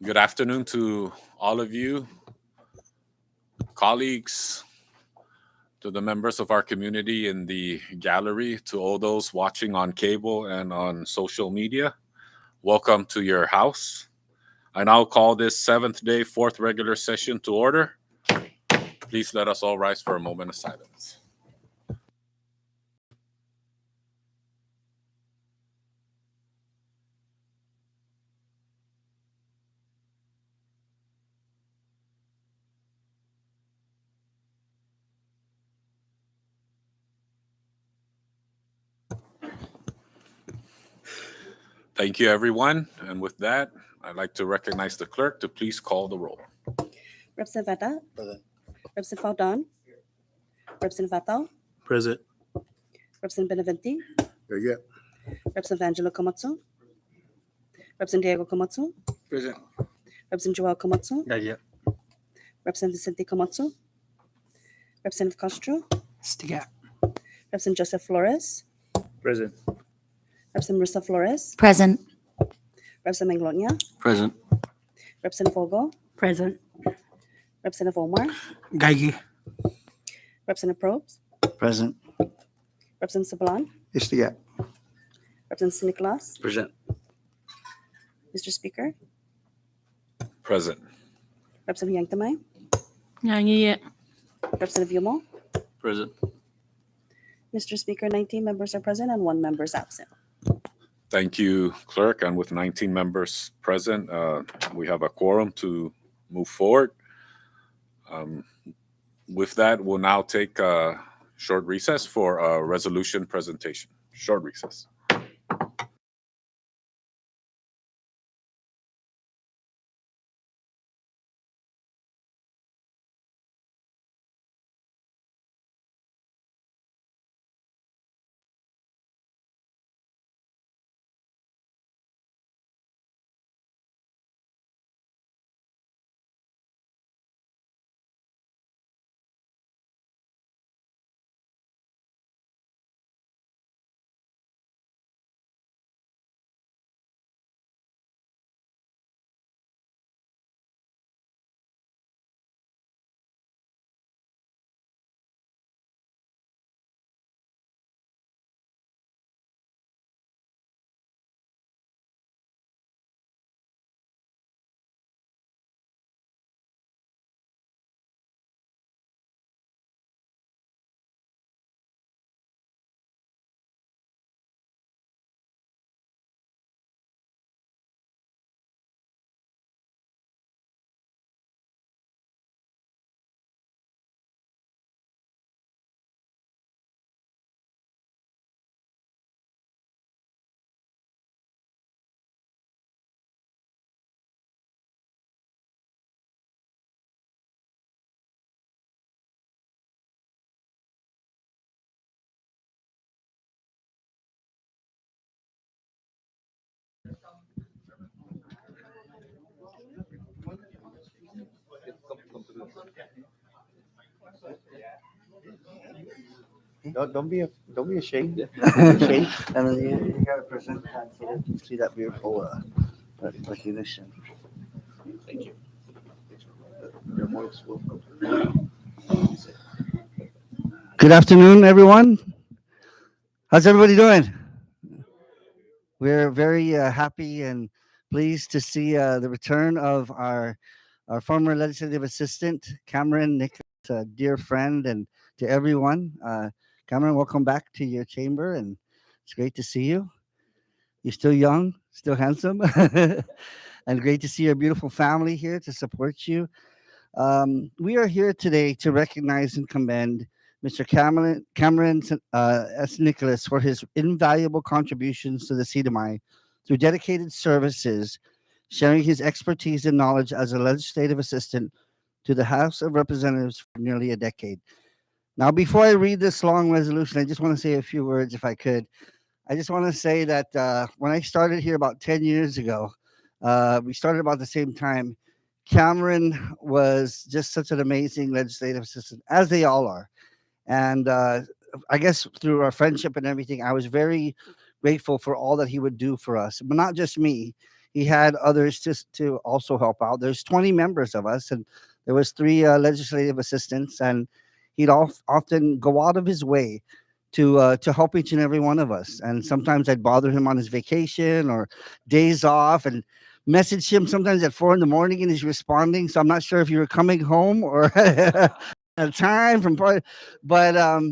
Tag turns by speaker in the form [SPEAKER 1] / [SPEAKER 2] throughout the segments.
[SPEAKER 1] Good afternoon to all of you, colleagues, to the members of our community in the gallery, to all those watching on cable and on social media. Welcome to your house. I now call this seventh day, fourth regular session to order. Please let us all rise for a moment of silence. Thank you, everyone. And with that, I'd like to recognize the clerk to please call the roll.
[SPEAKER 2] Representative Vata. Present. Representative Faudon. Representative Vatal.
[SPEAKER 3] Present.
[SPEAKER 2] Representative Benavente.
[SPEAKER 3] Very good.
[SPEAKER 2] Representative Angelo Komatsu. Representative Diego Komatsu.
[SPEAKER 3] Present.
[SPEAKER 2] Representative Joel Komatsu.
[SPEAKER 3] Yeah.
[SPEAKER 2] Representative Vicente Komatsu. Representative Castro.
[SPEAKER 3] Stiga.
[SPEAKER 2] Representative Joseph Flores.
[SPEAKER 3] Present.
[SPEAKER 2] Representative Marissa Flores.
[SPEAKER 4] Present.
[SPEAKER 2] Representative Manglonia.
[SPEAKER 3] Present.
[SPEAKER 2] Representative Vogel.
[SPEAKER 4] Present.
[SPEAKER 2] Representative Omar.
[SPEAKER 3] Gaigi.
[SPEAKER 2] Representative Probst.
[SPEAKER 3] Present.
[SPEAKER 2] Representative Sablan.
[SPEAKER 3] Stiga.
[SPEAKER 2] Representative Nicolas.
[SPEAKER 3] Present.
[SPEAKER 2] Mr. Speaker.
[SPEAKER 1] Present.
[SPEAKER 2] Representative Yang Tamay.
[SPEAKER 4] Nangiye.
[SPEAKER 2] Representative Yumo.
[SPEAKER 3] Present.
[SPEAKER 2] Mr. Speaker, 19 members are present and 1 member is absent.
[SPEAKER 1] Thank you, clerk. And with 19 members present, we have a quorum to move forward. With that, we'll now take a short recess for a resolution presentation. Short recess.
[SPEAKER 3] Don't be ashamed. Ashamed. And then you gotta present that so they can see that beautiful recognition. Thank you. You're most welcome. Good afternoon, everyone. How's everybody doing? We're very happy and pleased to see the return of our former legislative assistant, Cameron Nicholas, a dear friend, and to everyone. Cameron, welcome back to your chamber, and it's great to see you. You're still young, still handsome, and great to see your beautiful family here to support you. We are here today to recognize and commend Mr. Cameron S. Nicholas for his invaluable contributions to the CDMI through dedicated services, sharing his expertise and knowledge as a legislative assistant to the House of Representatives for nearly a decade. Now, before I read this long resolution, I just want to say a few words, if I could. I just want to say that when I started here about 10 years ago, we started about the same time. Cameron was just such an amazing legislative assistant, as they all are. And I guess through our friendship and everything, I was very grateful for all that he would do for us, but not just me. he had others to also help out. There's 20 members of us, and there was three legislative assistants, and he'd often go out of his way to help each and every one of us. And sometimes I'd bother him on his vacation or days off, and message him sometimes at 4 in the morning, and he's responding. So I'm not sure if you were coming home or a time from part, but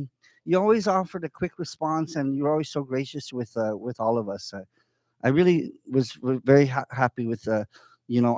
[SPEAKER 3] you always offered a quick response, and you're always so gracious with all of us. I really was very happy with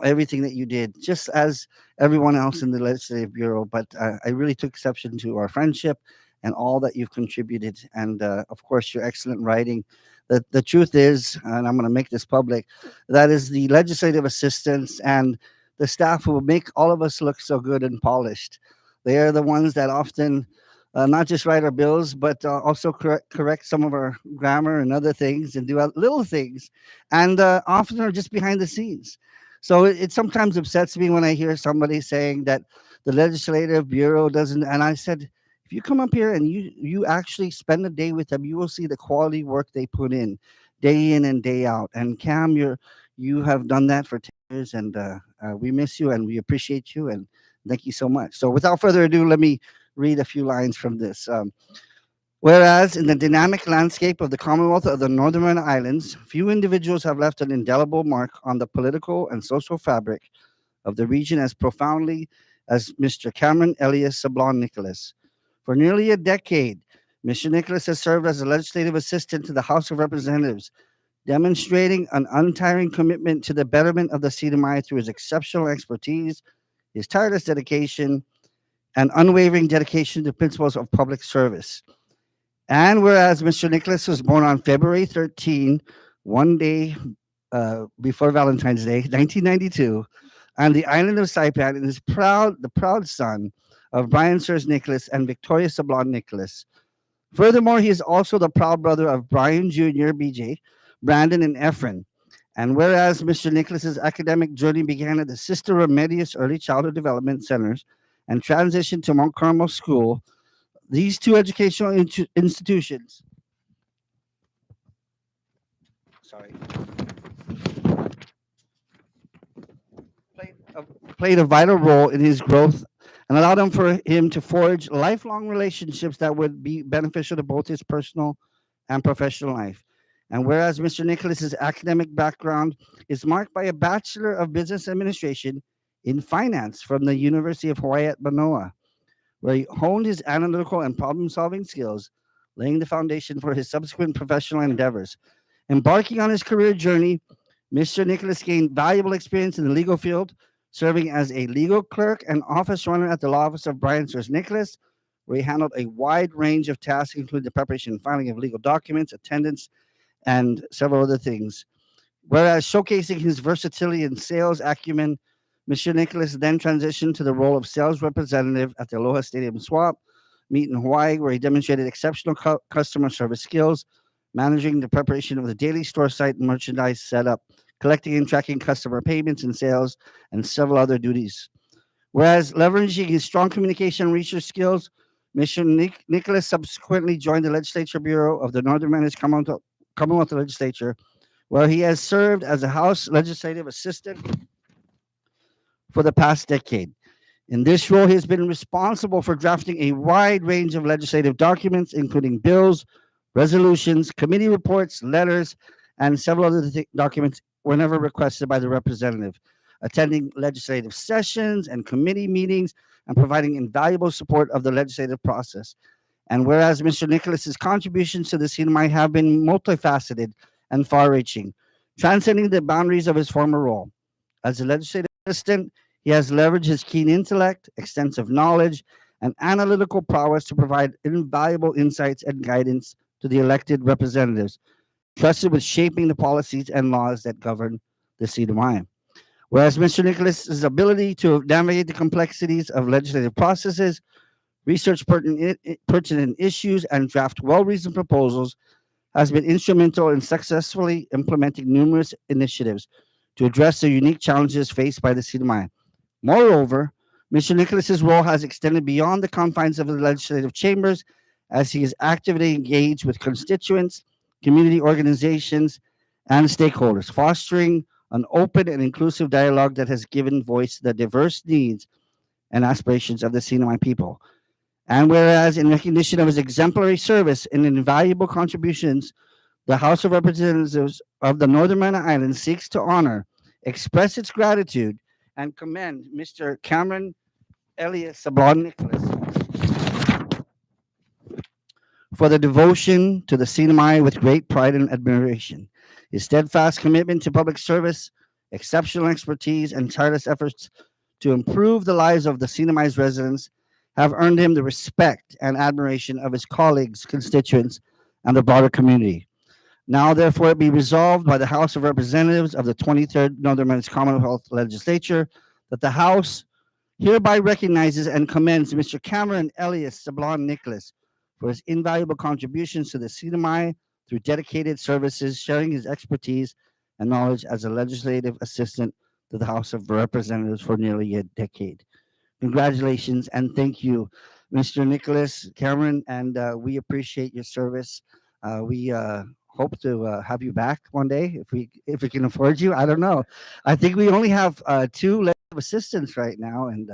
[SPEAKER 3] everything that you did, just as everyone else in the legislative bureau. But I really took exception to our friendship and all that you've contributed, and of course your excellent writing. The truth is, and I'm going to make this public, that is the legislative assistants and the staff who make all of us look so good and polished. They are the ones that often not just write our bills, but also correct some of our grammar and other things, and do little things, and often are just behind the scenes. So it sometimes upsets me when I hear somebody saying that the legislative bureau doesn't. And I said, if you come up here and you actually spend a day with them, you will see the quality work they put in and day out. And Cam, you have done that for 10 years, and we miss you and we appreciate you, and thank you so much. So without further ado, let me read a few lines from this. Whereas in the dynamic landscape of the Commonwealth of the Northern Mariana Islands, few individuals have left an indelible mark on the political and social fabric of the region as profoundly as Mr. Cameron Elias Sablon Nicholas. For nearly a decade, Mr. Nicholas has served as a legislative assistant to the House of Representatives, demonstrating an untiring commitment to the betterment of the CDMI through his exceptional expertise, his tireless dedication, and unwavering dedication to principles of public service. And whereas Mr. Nicholas was born on February 13, one day before Valentine's Day, 1992, on the island of Saipan, and is the proud son of Brian Sirs Nicholas and Victoria Sablon Nicholas. Furthermore, he is also the proud brother of Brian Jr., BJ, Brandon, and Efren. And whereas Mr. Nicholas's academic journey began at the Sister Remedios Early Childhood Development Centers and transitioned to Mount Carmel School, these two educational institutions sorry, played a vital role in his growth and allowed for him to forge lifelong relationships that would be beneficial to both his personal and professional life. And whereas Mr. Nicholas's academic background is marked by a Bachelor of Business Administration in Finance from the University of Hawaii at Manoa, where he honed his analytical and problem-solving skills, laying the foundation for his subsequent professional endeavors. Embarking on his career journey, Mr. Nicholas gained valuable experience in the legal field, serving as a legal clerk and office runner at the law office of Brian Sirs Nicholas, where he handled a wide range of tasks, including the preparation and filing of legal documents, attendance, and several other things. Whereas showcasing his versatility and sales acumen, Mr. Nicholas then transitioned to the role of sales representative at the Aloha Stadium Swap meet in Hawaii, where he demonstrated exceptional customer service skills, managing the preparation of the daily store site merchandise setup, collecting and tracking customer payments and sales, and several other duties. Whereas leveraging his strong communication and research skills, Mr. Nicholas subsequently joined the Legislature Bureau of the Northern Marianas Commonwealth Legislature, where he has served as a House Legislative Assistant for the past decade. In this role, he has been responsible for drafting a wide range of legislative documents, including bills, resolutions, committee reports, letters, and several other documents whenever requested by the representative, attending legislative sessions and committee meetings, and providing invaluable support of the legislative process. And whereas Mr. Nicholas's contributions to the CNMI have been multifaceted and far-reaching, transcending the boundaries of his former role. As a legislative assistant, he has leveraged his keen intellect, extensive knowledge, and analytical prowess to provide invaluable insights and guidance to the elected representatives, trusted with shaping the policies and laws that govern the CNMI. Whereas Mr. Nicholas's ability to navigate the complexities of legislative processes, research pertinent issues, and draft well-reasoned proposals has been instrumental in successfully implementing numerous initiatives to address the unique challenges faced by the CNMI. Moreover, Mr. Nicholas's role has extended beyond the confines of the legislative chambers, as he is actively engaged with constituents, community organizations, and stakeholders, fostering an open and inclusive dialogue that has given voice to the diverse needs and aspirations of the Sinai people. And whereas, in recognition of his exemplary service and invaluable contributions, the House of Representatives of the Northern Mariana Islands seeks to honor, express its gratitude, and commend Mr. Cameron Elias Sablon Nicholas for the devotion to the Sinai with great pride and admiration. His steadfast commitment to public service, exceptional expertise, and tireless efforts to improve the lives of the Sinai's residents have earned him the respect and admiration of his colleagues, constituents, and the broader community. Now, therefore, it be resolved by the House of Representatives of the 23rd Northern Mariana Commonwealth Legislature that the House hereby recognizes and commends Mr. Cameron Elias Sablon Nicholas for his invaluable contributions to the CNMI through dedicated services, sharing his expertise and knowledge as a legislative assistant to the House of Representatives for nearly a decade. Congratulations and thank you, Mr. Nicholas Cameron, and we appreciate your service. We hope to have you back one day if we can afford you. I don't know. I think we only have two legislative assistants right now, and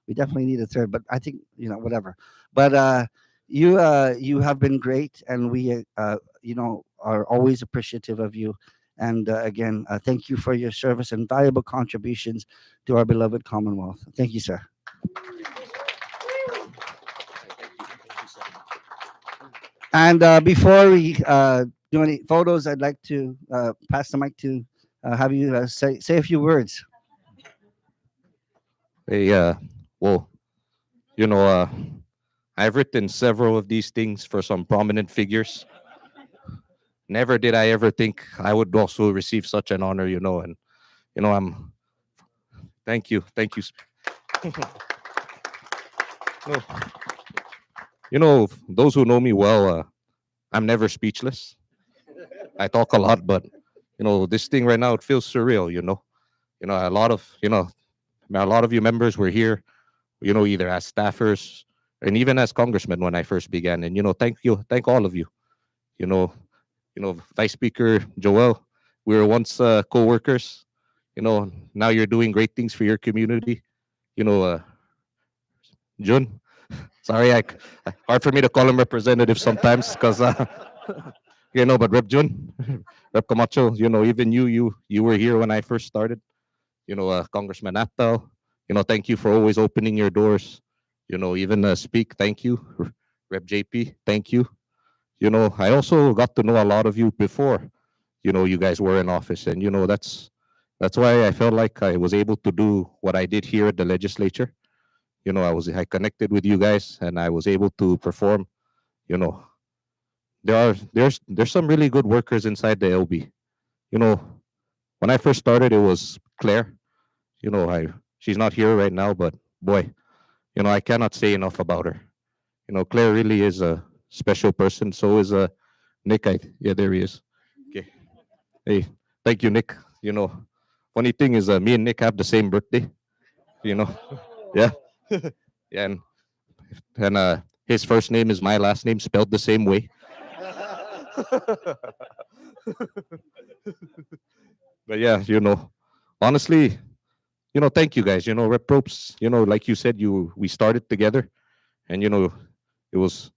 [SPEAKER 3] we definitely need a third. But I think whatever. But you have been great, and we are always appreciative of you. And again, thank you for your service and valuable contributions to our beloved Commonwealth. Thank you, sir. And before we do any photos, I'd like to pass the mic to have you say a few words.
[SPEAKER 4] Hey, well, you know, I've written several of these things for some prominent figures. Never did I ever think I would also receive such an honor, and I'm. Thank you, thank you. No, those who know me well, I'm never speechless. I talk a lot, but this thing right now, it feels surreal. A lot of a lot of you members were here, either as staffers and even as congressmen when I first began. And thank all of you. You know, Vice Speaker Joel, we were once co-workers. Now you're doing great things for your community. Jun, sorry, hard for me to call him representative sometimes because but Rep Jun, Rep Camacho, even you were here when I first started. Congressman Aptal, thank you for always opening your doors. Even Speak, thank you. Rep JP, thank you. I also got to know a lot of you before, you guys were in office. And, that's why I felt like I was able to do what I did here at the legislature. I connected with you guys and I was able to perform. There's some really good workers inside the LB. When I first started, it was Claire. She's not here right now, but boy, I cannot say enough about her. Claire really is a special person. So is Nick. Yeah, there he is. Okay. Hey, thank you, Nick. Funny thing is, me and Nick have the same birthday. You know, yeah, yeah, and his first name is my last name, spelled the same way. But yeah, honestly, thank you guys. Rep Ropes, like you said, we started together, and it was.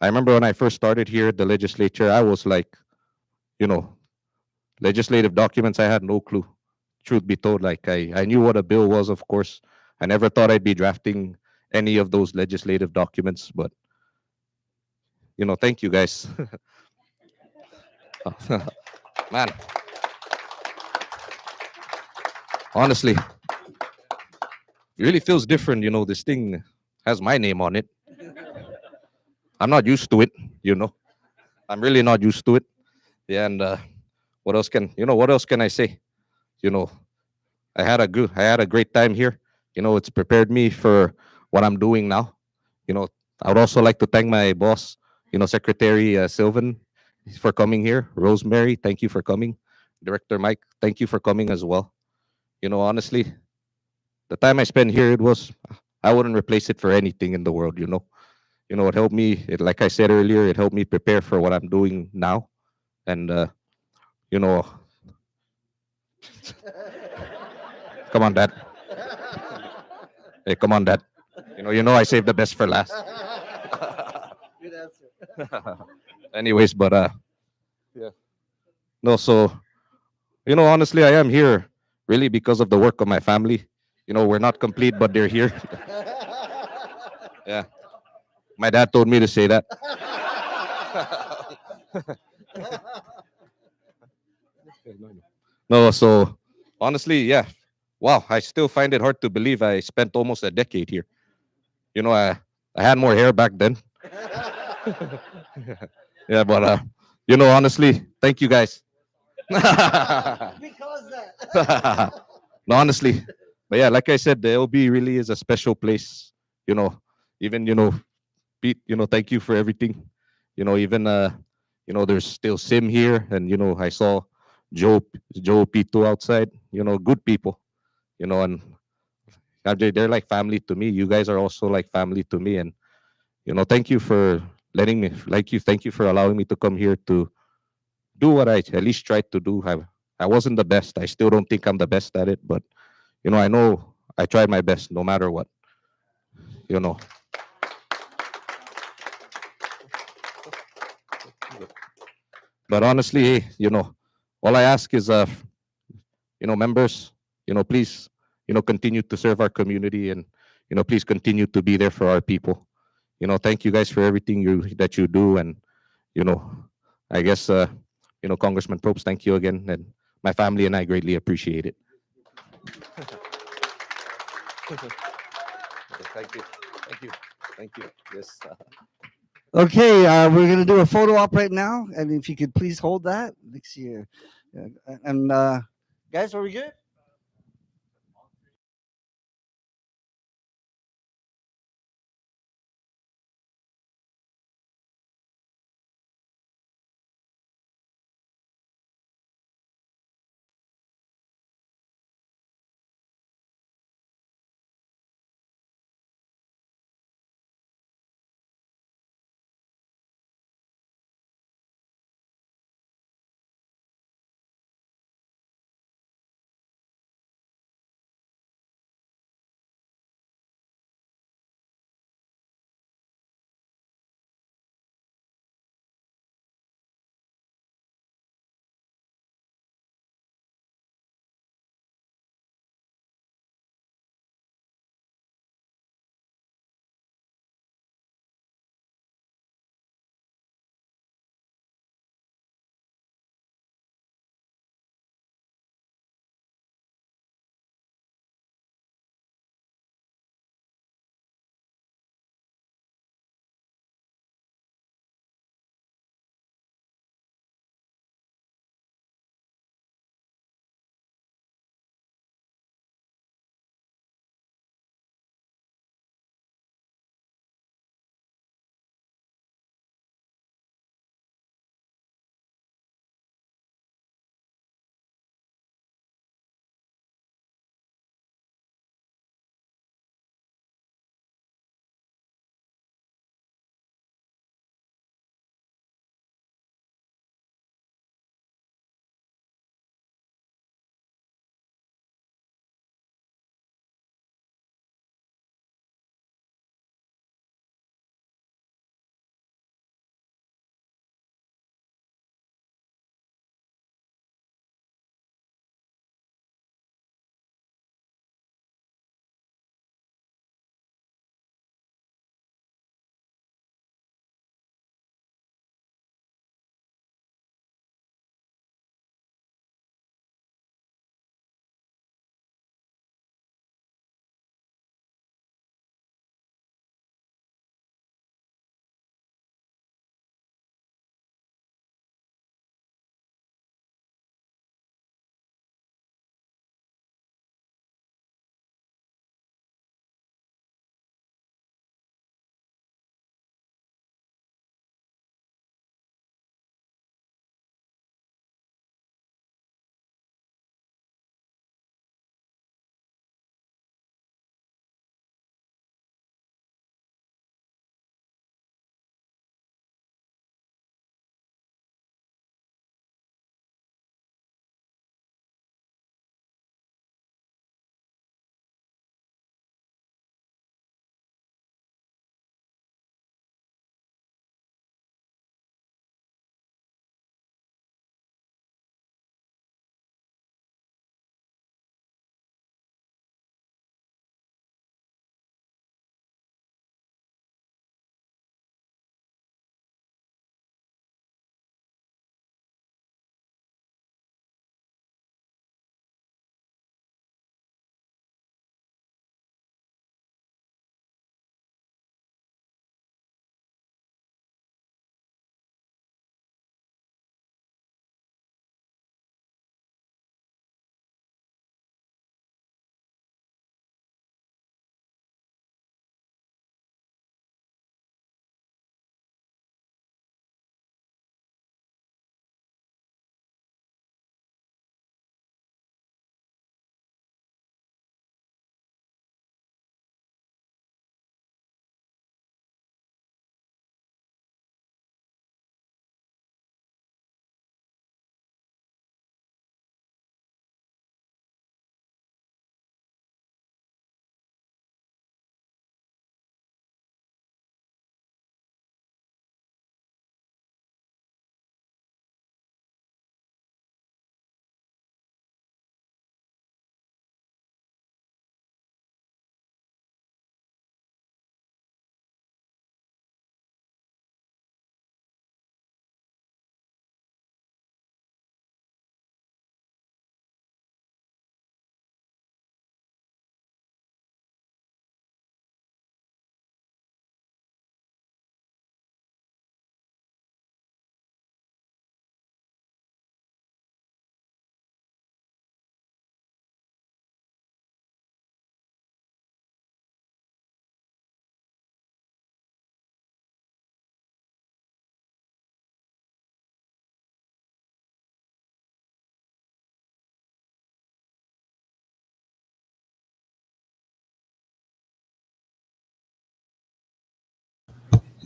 [SPEAKER 4] I remember when I first started here at the legislature, I was like, you know, legislative documents, I had no clue. Truth be told, like I knew what a bill was, of course. I never thought I'd be drafting any of those legislative documents, but thank you guys. Man, honestly, it really feels different. This thing has my name on it. I'm not used to it, I'm really not used to it. Yeah, and what else can I say? You know, I had a great time here. It's prepared me for what I'm doing now. I would also like to thank my boss, Secretary Sylvan, for coming here. Rosemary, thank you for coming. Director Mike, thank you for coming as well. Honestly, the time I spent here, I wouldn't replace it for anything in the world. It helped me. Like I said earlier, it helped me prepare for what I'm doing now, and you know, Come on, Dad. Hey, come on, Dad. You know, I saved the best for last.
[SPEAKER 3] Good answer.
[SPEAKER 4] Anyways, but yeah. No, so honestly, I am here really because of the work of my family. We're not complete, but they're here. Yeah. My dad told me to say that. No, so honestly, yeah. Wow, I still find it hard to believe I spent almost a decade here. I had more hair back then. Yeah, but honestly, thank you guys. No,
[SPEAKER 3] Because that.
[SPEAKER 4] honestly, but yeah, like I said, the LB really is a special place. You know, even Pete. Thank you for everything. Even there's still Sim here, and I saw Joe Pito outside. Good people. And they're like family to me. You guys are also like family to me, and thank you for letting me. Thank you for allowing me to come here to do what I at least tried to do. I wasn't the best. I still don't think I'm the best at it, but I know I tried my best no matter what. You know. But honestly, hey, all I ask is members, please, continue to serve our community and please continue to be there for our people. Thank you guys for everything that you do, and you know, I guess Congressman Probst, thank you again, and my family and I greatly appreciate it. Thank you, thank you, thank you. Yes.
[SPEAKER 3] Okay, we're gonna do a photo op right now, and if you could please hold that next year. And guys, are we good?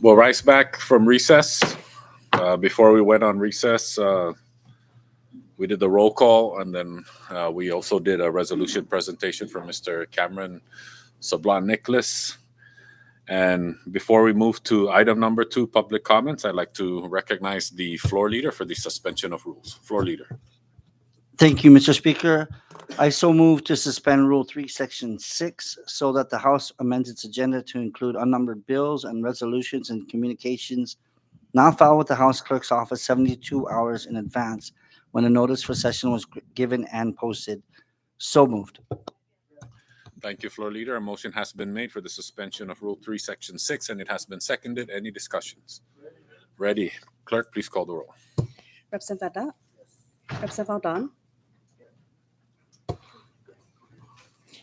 [SPEAKER 1] We'll rise back from recess. Before we went on recess, we did the roll call, and then we also did a resolution presentation from Mr. Cameron Sablan Nicholas. And before we move to item number 2, public comments, I'd like to recognize the floor leader for the suspension of rules. Floor leader.
[SPEAKER 3] Thank you, Mr. Speaker. I so move to suspend Rule 3, Section 6, so that the House amends its agenda to include unnumbered bills and resolutions and communications now filed with the House Clerk's Office 72 hours in advance when a notice for session was given and posted. So moved.
[SPEAKER 1] Thank you, floor leader. A motion has been made for the suspension of Rule 3, Section 6, and it has been seconded. Any discussions? Ready. Clerk, please call the roll.
[SPEAKER 2] Representative Vada? Representative Valdon?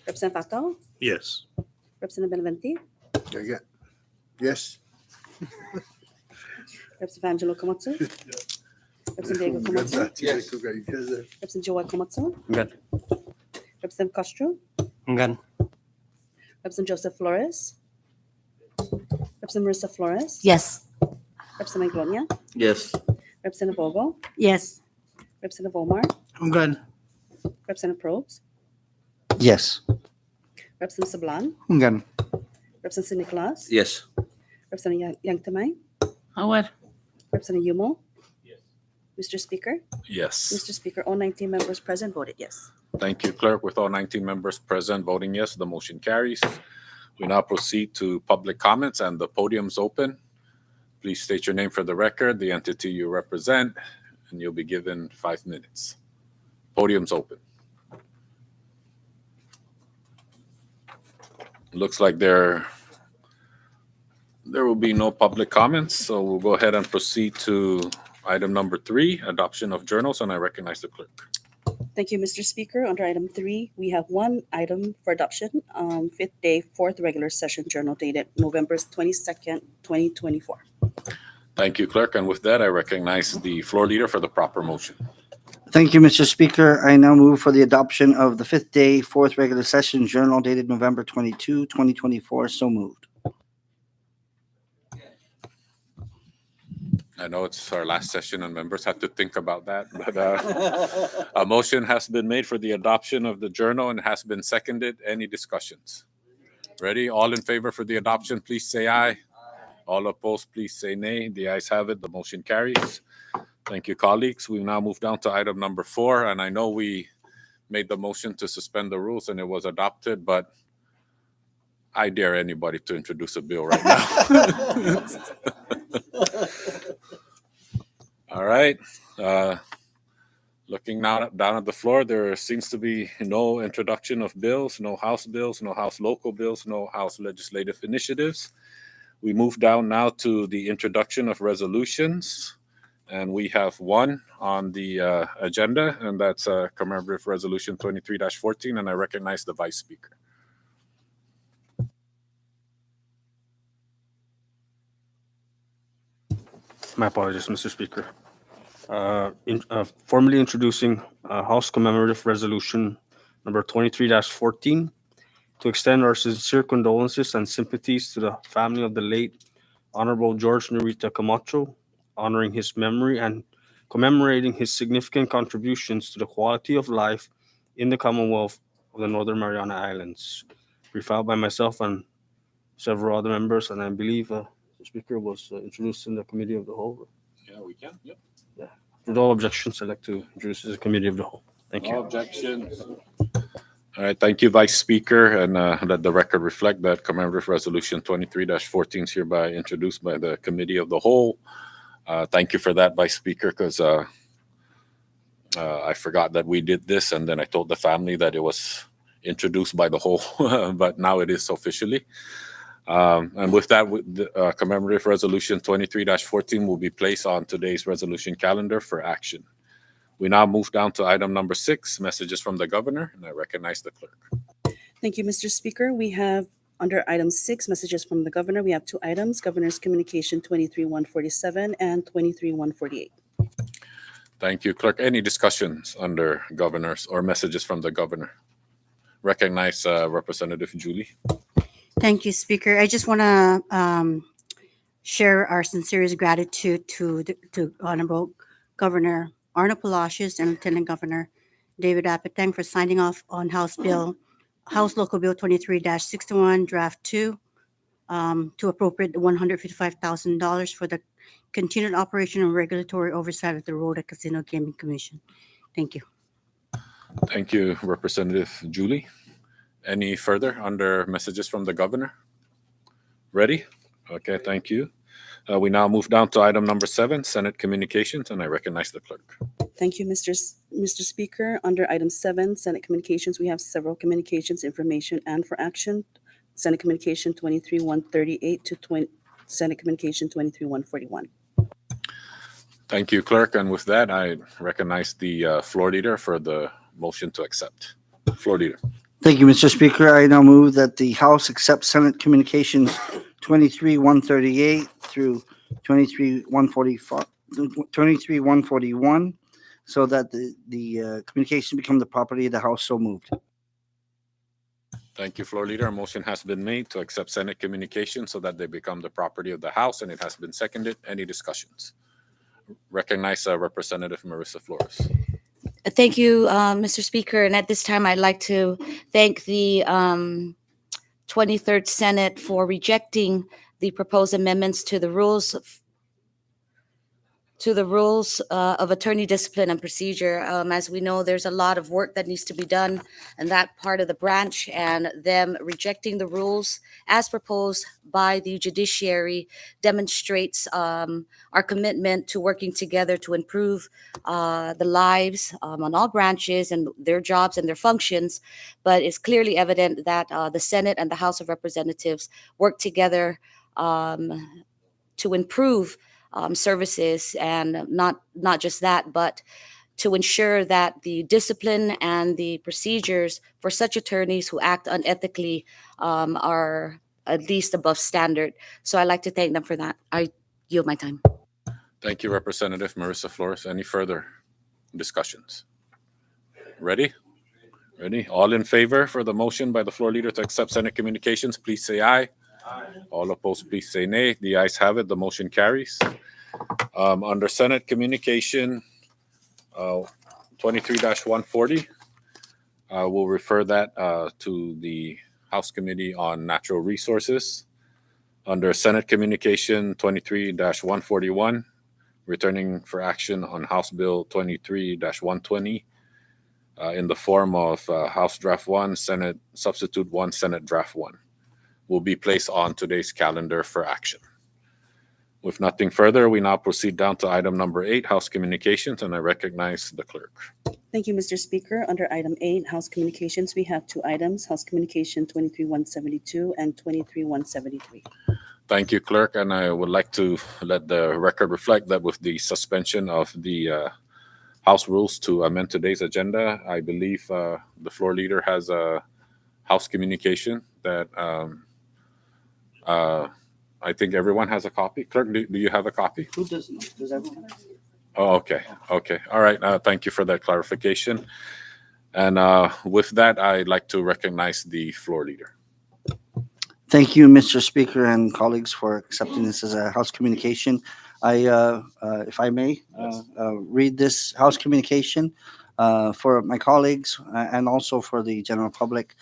[SPEAKER 2] Representative Fato?
[SPEAKER 5] Yes.
[SPEAKER 2] Representative Benavente?
[SPEAKER 5] Yes.
[SPEAKER 2] Representative Angelo Komatsu? Representative Diego Komatsu?
[SPEAKER 5] Yes.
[SPEAKER 2] Representative Joel Komatsu?
[SPEAKER 5] Good.
[SPEAKER 2] Representative Castro?
[SPEAKER 5] Good.
[SPEAKER 2] Representative Joseph Flores? Representative Marissa Flores?
[SPEAKER 6] Yes.
[SPEAKER 2] Representative Gloria?
[SPEAKER 5] Yes.
[SPEAKER 2] Representative Bogo?
[SPEAKER 6] Yes.
[SPEAKER 2] Representative Omar?
[SPEAKER 5] I'm good.
[SPEAKER 2] Representative Probes?
[SPEAKER 3] Yes.
[SPEAKER 2] Representative Sablan?
[SPEAKER 5] I'm good.
[SPEAKER 2] Representative Nicholas?
[SPEAKER 5] Yes.
[SPEAKER 2] Representative Yang Tamay?
[SPEAKER 6] Howard.
[SPEAKER 2] Representative Yumo? Mr. Speaker?
[SPEAKER 1] Yes.
[SPEAKER 2] Mr. Speaker, all 19 members present voted yes.
[SPEAKER 1] Thank you, Clerk. With all 19 members present voting yes, the motion carries. We now proceed to public comments, and the podium's open. Please state your name for the record, the entity you represent, and you'll be given 5 minutes. Podium's open. Looks like there will be no public comments, so we'll go ahead and proceed to item number 3, adoption of journals, and I recognize the clerk.
[SPEAKER 2] Thank you, Mr. Speaker. Under item 3, we have one item for adoption, 5th day, 4th regular session journal dated November 22nd, 2024.
[SPEAKER 1] Thank you, Clerk, and with that, I recognize the floor leader for the proper motion.
[SPEAKER 3] Thank you, Mr. Speaker. I now move for the adoption of the 5th day, 4th regular session journal dated November 22, 2024. So moved.
[SPEAKER 1] I know it's our last session and members have to think about that, but a motion has been made for the adoption of the journal and has been seconded. Any discussions? Ready? All in favor for the adoption, please say aye. All opposed, please say nay. The ayes have it. The motion carries. Thank you, colleagues. We now move down to item number 4, and I know we made the motion to suspend the rules and it was adopted, but I dare anybody to introduce a bill right now. All right. Looking now down at the floor, there seems to be no introduction of bills, no House bills, no House local bills, no House legislative initiatives. We move down now to the introduction of resolutions, and we have one on the agenda, and that's commemorative resolution 23-14, and I recognize the Vice Speaker.
[SPEAKER 7] My apologies, Mr. Speaker. Formally introducing House Commemorative Resolution number 23-14 to extend our sincere condolences and sympathies to the family of the late Honorable George Norita Camacho, honoring his memory and commemorating his significant contributions to the quality of life in the Commonwealth of the Northern Mariana Islands. Refiled by myself and several other members, and I believe the Speaker was introduced in the Committee of the Whole.
[SPEAKER 1] Yeah, we can. Yep.
[SPEAKER 7] With all objections, I'd like to introduce the Committee of the Whole. Thank you.
[SPEAKER 1] No objections. All right, thank you, Vice Speaker, and let the record reflect that commemorative resolution 23-14 is hereby introduced by the Committee of the Whole. Thank you for that, Vice Speaker, because I forgot that we did this, and then I told the family that it was introduced by the whole, but now it is officially. And with that, the commemorative resolution 23-14 will be placed on today's resolution calendar for action. We now move down to item number 6, messages from the governor, and I recognize the clerk.
[SPEAKER 2] Thank you, Mr. Speaker. We have under item 6, messages from the governor, we have 2 items, Governor's Communication 23-147 and 23-148.
[SPEAKER 1] Thank you, clerk. Any discussions under governors or messages from the governor? Recognize Representative Julie.
[SPEAKER 6] Thank you, Speaker. I just want to
[SPEAKER 5] share our sincerest gratitude to Honorable Governor Arno Palacios and Lieutenant Governor David Apateng for signing off on House Local Bill 23-61, Draft 2, to appropriate $155,000 for the continued operation and regulatory oversight of the Rhoda Casino Gaming Commission. Thank you.
[SPEAKER 1] Thank you, Representative Julie. Any further under messages from the governor? Ready? Okay, thank you. We now move down to item number 7, Senate Communications, and I recognize the clerk.
[SPEAKER 2] Thank you, Mr. Speaker. Under item 7, Senate Communications, we have several communications, information, and for action. Senate Communication 23-138 to Senate Communication 23-141.
[SPEAKER 1] Thank you, clerk. And with that, I recognize the floor leader for the motion to accept. Floor leader.
[SPEAKER 3] Thank you, Mr. Speaker. I now move that the House accept Senate Communications 23-138 through 23-141, so that the communication become the property of the House. So moved.
[SPEAKER 1] Thank you, floor leader. A motion has been made to accept Senate Communications so that they become the property of the House, and it has been seconded. Any discussions? Recognize Representative Marissa Flores.
[SPEAKER 6] Thank you, Mr. Speaker. And at this time, I'd like to thank the 23rd Senate for rejecting the proposed amendments to the rules of attorney discipline and procedure. As we know, there's a lot of work that needs to be done in that part of the branch, and them rejecting the rules as proposed by the judiciary demonstrates our commitment to working together to improve the lives on all branches and their jobs and their functions. But it's clearly evident that the Senate and the House of Representatives work together to improve services, and not just that, but to ensure that the discipline and the procedures for such attorneys who act unethically are at least above standard. So I'd like to thank them for that. I yield my time.
[SPEAKER 1] Thank you, Representative Marissa Flores. Any further discussions? Ready? Ready? All in favor for the motion by the floor leader to accept Senate Communications, please say aye. All opposed, please say nay. The ayes have it. The motion carries. Under Senate Communication 23-140, we'll refer that to the House Committee on Natural Resources. Under Senate Communication 23-141, returning for action on House Bill 23-120 in the form of House Draft 1, Senate Substitute 1, Senate Draft 1. Will be placed on today's calendar for action. With nothing further, we now proceed down to item number 8, House Communications, and I recognize the clerk.
[SPEAKER 2] Thank you, Mr. Speaker. Under item 8, House Communications, we have 2 items, House Communication 23-172 and 23-173.
[SPEAKER 1] Thank you, clerk, and I would like to let the record reflect that with the suspension of the House rules to amend today's agenda, I believe the floor leader has a House Communication that I think everyone has a copy. Clerk, do you have a copy?
[SPEAKER 3] Who does everyone?
[SPEAKER 1] Oh, okay. Okay. All right. Thank you for that clarification. And with that, I'd like to recognize the floor leader.
[SPEAKER 3] Thank you, Mr. Speaker and colleagues, for accepting this as a House Communication. If I may, read this House Communication for my colleagues and also for the general public.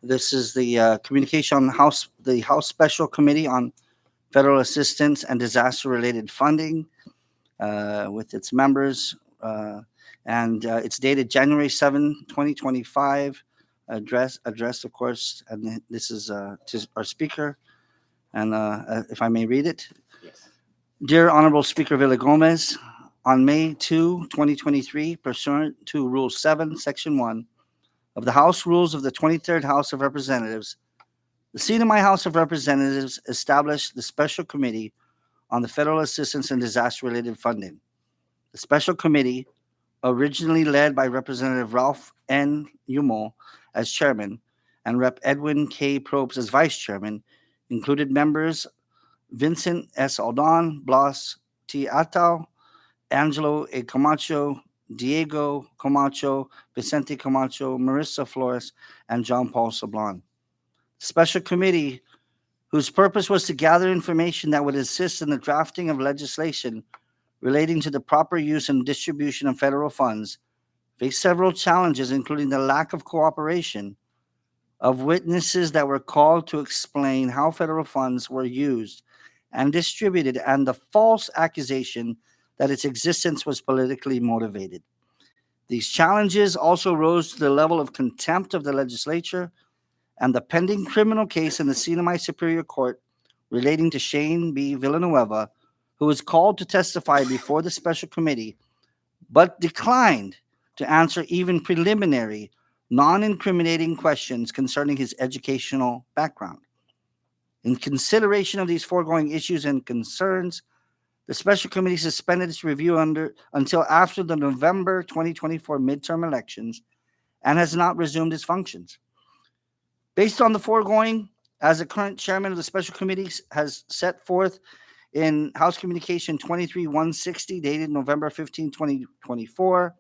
[SPEAKER 3] This is the communication on the House Special Committee on Federal Assistance and Disaster-Related Funding with its members. And it's dated January 7, 2025. Addressed, of course, and this is to our speaker. And if I may read it.
[SPEAKER 1] Yes.
[SPEAKER 3] Dear Honorable Speaker Villagomez, on May 2, 2023, pursuant to Rule 7, Section 1 of the House Rules of the 23rd House of Representatives, the seat of my House of Representatives established the Special Committee on the Federal Assistance and Disaster-Related Funding. The Special Committee, originally led by Representative Ralph N. Yumo as chairman and Rep. Edwin K. Probst as vice chairman, included members Vincent S. Aldon, Blas T. Atao, Angelo A. Camacho, Diego Camacho, Vicente Camacho, Marissa Flores, and John Paul Sablon. The Special Committee whose purpose was to gather information that would assist in the drafting of legislation relating to the proper use and distribution of federal funds, faced several challenges, including the lack of cooperation of witnesses that were called to explain how federal funds were used and distributed, and the false accusation that its existence was politically motivated. These challenges also rose to the level of contempt of the legislature and the pending criminal case in the CNMI Superior Court relating to Shane B. Villanueva, who was called to testify before the special committee but declined to answer even preliminary, non-incriminating questions concerning his educational background. In consideration of these foregoing issues and concerns, the special committee suspended its review until after the November 2024 midterm elections and has not resumed its functions. Based on the foregoing, as the current chairman of the special committee has set forth in House Communication 23-160 dated November 15, 2024,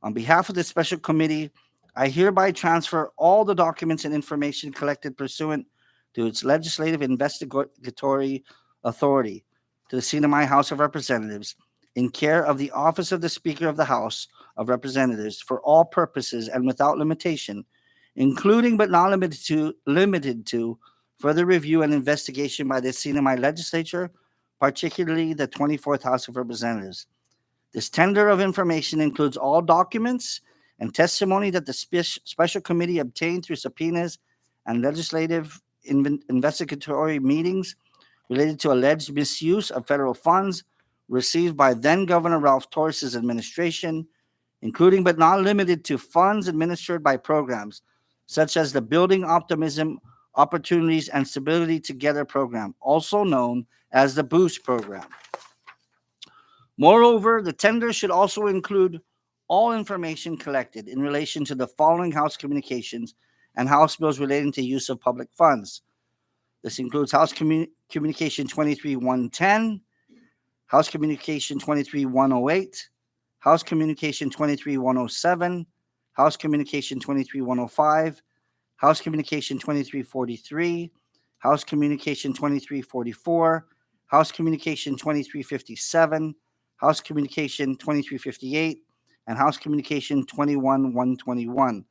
[SPEAKER 3] on behalf of the special committee, I hereby transfer all the documents and information collected pursuant to its legislative investigatory authority to the CNMI House of Representatives in care of the Office of the Speaker of the House of Representatives for all purposes and without limitation, including but not limited to further review and investigation by the CNMI legislature, particularly the 24th House of Representatives. This tender of information includes all documents and testimony that the special committee obtained through subpoenas and legislative investigatory meetings related to alleged misuse of federal funds received by then Governor Ralph Torres' administration, including but not limited to funds administered by programs such as the Building Optimism, Opportunities, and Stability Together program, also known as the BOOST program. Moreover, the tender should also include all information collected in relation to the following House communications and House bills relating to use of public funds. This includes House Communication 23-110, House Communication 23-108, House Communication 23-107, House Communication 23-105, House Communication 23-43, House Communication 23-44, House Communication 23-57, House Communication 2358, and House Communication 21-121.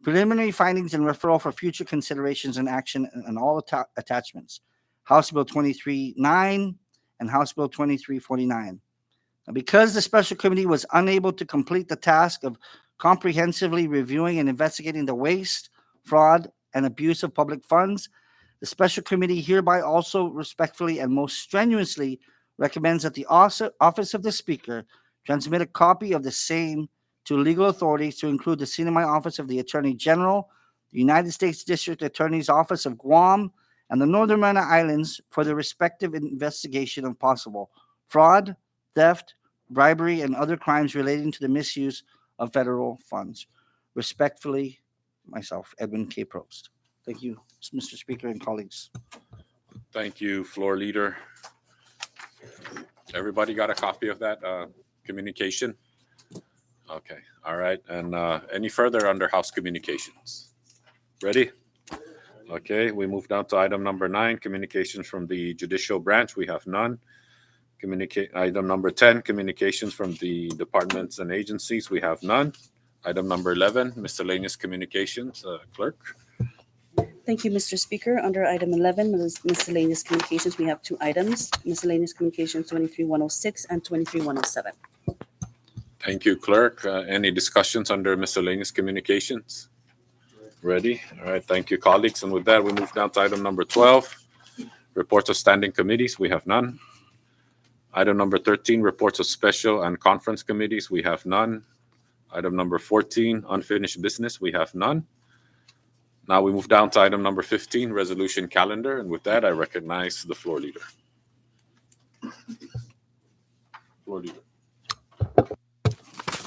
[SPEAKER 3] Preliminary findings and referral for future considerations and action and all attachments. House Bill 23-9 and House Bill 23-49. Because the special committee was unable to complete the task of comprehensively reviewing and investigating the waste, fraud, and abuse of public funds, the special committee hereby also respectfully and most strenuously recommends that the Office of the Speaker transmit a copy of the same to legal authorities, to include the CNMI Office of the Attorney General, the United States District Attorney's Office of Guam, and the Northern Mariana Islands for the respective investigation of possible fraud, theft, bribery, and other crimes relating to the misuse of federal funds. Respectfully, myself, Edwin K. Prost. Thank you, Mr. Speaker and colleagues.
[SPEAKER 1] Thank you, Floor Leader. Everybody got a copy of that communication? Okay, all right. And any further under House Communications? Ready? Okay, we move down to item number 9, communications from the Judicial Branch. We have none. Item number 10, communications from the departments and agencies. We have none. Item number 11, miscellaneous communications. Clerk?
[SPEAKER 2] Thank you, Mr. Speaker. Under item 11, miscellaneous communications, we have 2 items, miscellaneous communications 23-106 and 23-107.
[SPEAKER 1] Thank you, Clerk. Any discussions under miscellaneous communications? Ready? All right, thank you, colleagues. And with that, we move down to item number 12, reports of standing committees. We have none. Item number 13, reports of special and conference committees. We have none. Item number 14, unfinished business. We have none. Now we move down to item number 15, resolution calendar. And with that, I recognize the floor leader. Floor leader.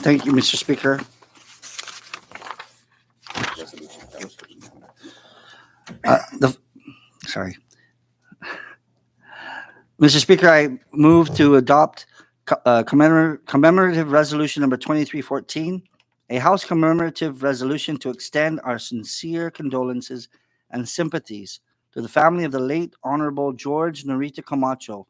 [SPEAKER 3] Thank you, Mr. Speaker. Mr. Speaker, I move to adopt commemorative resolution number 2314, a House commemorative resolution to extend our sincere condolences and sympathies to to the family of the late Honorable George Norita Camacho,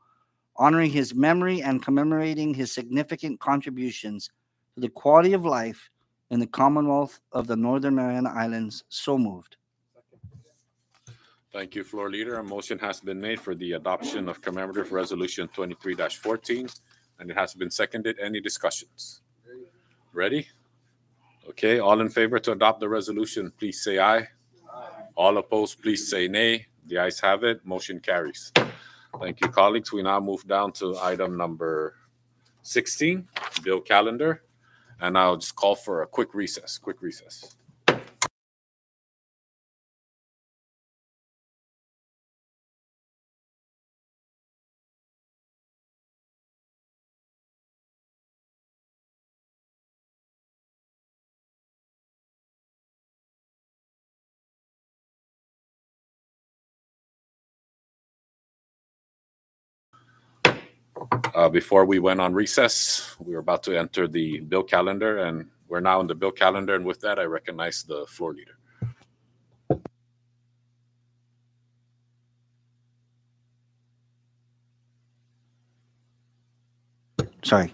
[SPEAKER 3] honoring his memory and commemorating his significant contributions to the quality of life in the Commonwealth of the Northern Mariana Islands. So moved.
[SPEAKER 1] Thank you, Floor Leader. A motion has been made for the adoption of commemorative resolution 23-14, and it has been seconded. Any discussions? Ready? Okay, all in favor to adopt the resolution, please say aye. All opposed, please say nay. The ayes have it. Motion carries. Thank you, colleagues. We now move down to item number 16, bill calendar, and I'll just call for a quick recess. Quick recess. Before we went on recess, we were about to enter the bill calendar, and we're now in the bill calendar. And with that, I recognize the floor leader.
[SPEAKER 3] Sorry.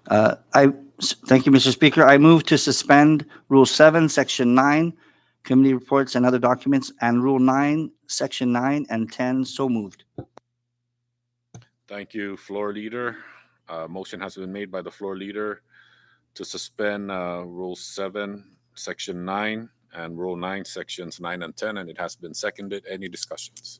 [SPEAKER 3] Thank you, Mr. Speaker. I move to suspend Rule 7, Section 9, committee reports and other documents, and Rule 9, Section 9 and 10. So moved.
[SPEAKER 1] Thank you, floor leader. Motion has been made by the floor leader to suspend Rule 7, Section 9, and Rule 9, Sections 9 and 10, and it has been seconded. Any discussions?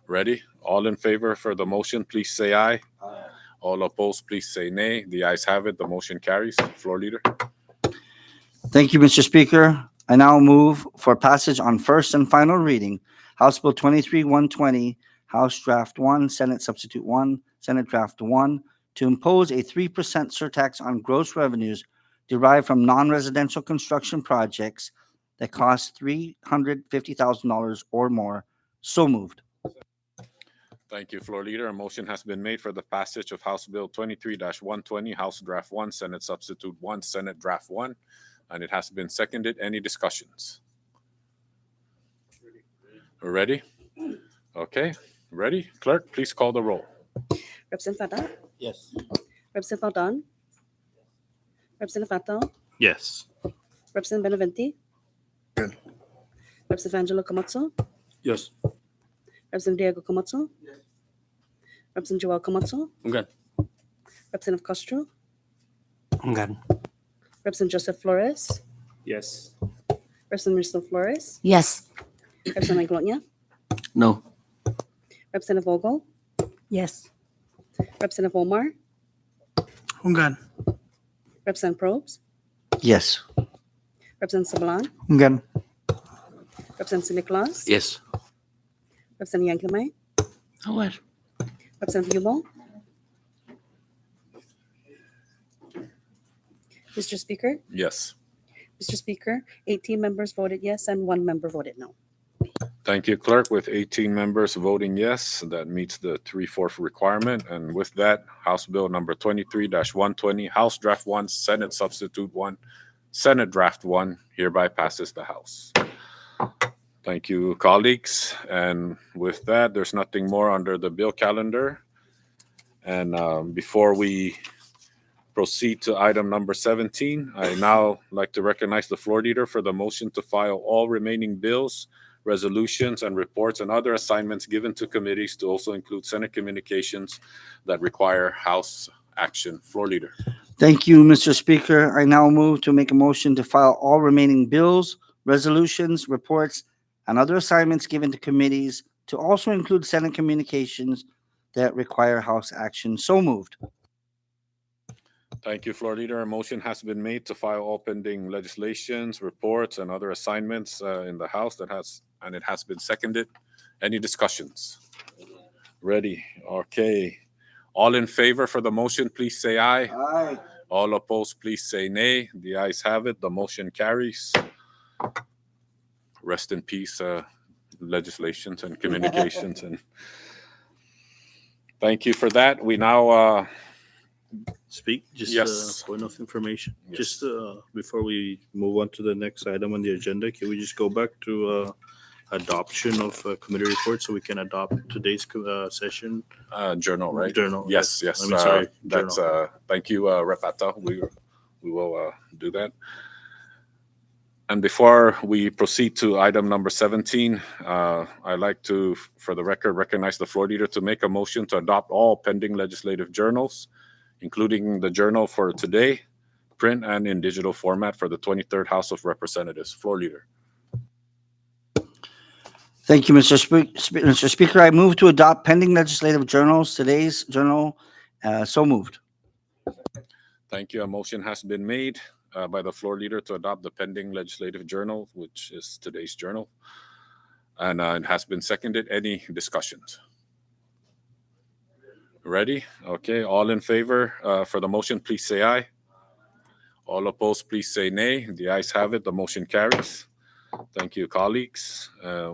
[SPEAKER 1] Ready? All in favor for the motion, please say aye. Aye. All opposed, please say nay. The ayes have it. The motion carries. Floor leader.
[SPEAKER 3] Thank you, Mr. Speaker. I now move for passage on first and final reading, House Bill 23-120, House Draft 1, Senate Substitute 1, Senate Draft 1, to impose a 3% surtax on gross revenues derived from non-residential construction projects that cost $350,000 or more. So moved.
[SPEAKER 1] Thank you, floor leader. A motion has been made for the passage of House Bill 23-120, House Draft 1, Senate Substitute 1, Senate Draft 1, and it has been seconded. Any discussions? Ready? Okay, ready? Clerk, please call the roll.
[SPEAKER 2] Representative Fata?
[SPEAKER 7] Yes.
[SPEAKER 2] Representative Faldon? Representative Fato?
[SPEAKER 7] Yes.
[SPEAKER 2] Representative Benavente?
[SPEAKER 7] Good.
[SPEAKER 2] Representative Angelo Camacho?
[SPEAKER 7] Yes.
[SPEAKER 2] Representative Diego Camacho? Representative Joel Camacho?
[SPEAKER 7] I'm good.
[SPEAKER 2] Representative Castro?
[SPEAKER 7] I'm good.
[SPEAKER 2] Representative Joseph Flores?
[SPEAKER 7] Yes.
[SPEAKER 2] Representative Maricel Flores?
[SPEAKER 5] Yes.
[SPEAKER 2] Representative Glonia?
[SPEAKER 7] No.
[SPEAKER 2] Representative Vogel?
[SPEAKER 5] Yes.
[SPEAKER 2] Representative Omar?
[SPEAKER 7] I'm good.
[SPEAKER 2] Representative Probes?
[SPEAKER 3] Yes.
[SPEAKER 2] Representative Sablan?
[SPEAKER 7] I'm good.
[SPEAKER 2] Representative Nicolas?
[SPEAKER 7] Yes.
[SPEAKER 2] Representative Yanklamay?
[SPEAKER 7] I'm good.
[SPEAKER 2] Representative Yubo? Mr. Speaker?
[SPEAKER 1] Yes.
[SPEAKER 2] Mr. Speaker, 18 members voted yes and 1 member voted no.
[SPEAKER 1] Thank you, clerk. With 18 members voting yes, that meets the 3/4 requirement. And with that, House Bill number 23-120, House Draft 1, Senate Substitute 1, Senate Draft 1 hereby passes the House. Thank you, colleagues. And with that, there's nothing more under the bill calendar. And before we proceed to item number 17, I now like to recognize the floor leader for the motion to file all remaining bills, resolutions, and reports and other assignments given to committees to also include Senate communications that require House action. Floor leader.
[SPEAKER 3] Thank you, Mr. Speaker. I now move to make a motion to file all remaining bills, resolutions, reports, and other assignments given to committees to also include Senate communications that require House action. So moved.
[SPEAKER 1] Thank you, floor leader. A motion has been made to file all pending legislations, reports, and other assignments in the House and it has been seconded. Any discussions? Ready? Okay. All in favor for the motion, please say aye.
[SPEAKER 3] Aye.
[SPEAKER 1] All opposed, please say nay. The ayes have it. The motion carries. Rest in peace, legislations and communications. And thank you for that. We now
[SPEAKER 8] speak? Just
[SPEAKER 1] yes.
[SPEAKER 8] Point of information.
[SPEAKER 1] Yes.
[SPEAKER 8] Just before we move on to the next item on the agenda, can we just go back to adoption of committee reports so we can adopt today's session
[SPEAKER 1] Journal, right?
[SPEAKER 8] journal.
[SPEAKER 1] Yes,
[SPEAKER 8] yes.
[SPEAKER 1] yes.
[SPEAKER 8] I mean, sorry,
[SPEAKER 1] That's
[SPEAKER 8] journal.
[SPEAKER 1] thank you, Repata. We will do that. And before we proceed to item number 17, I'd like to, for the record, recognize the floor leader to make a motion to adopt all pending legislative journals, including the journal for today, print and in digital format for the 23rd House of Representatives. Floor leader.
[SPEAKER 3] Thank you, Mr. Speaker. I move to adopt pending legislative journals. Today's journal, so moved.
[SPEAKER 1] Thank you. A motion has been made by the floor leader to adopt the pending legislative journal, which is today's journal. And it has been seconded. Any discussions? Ready? Okay. All in favor for the motion, please say aye. All opposed, please say nay. The ayes have it. The motion carries. Thank you, colleagues.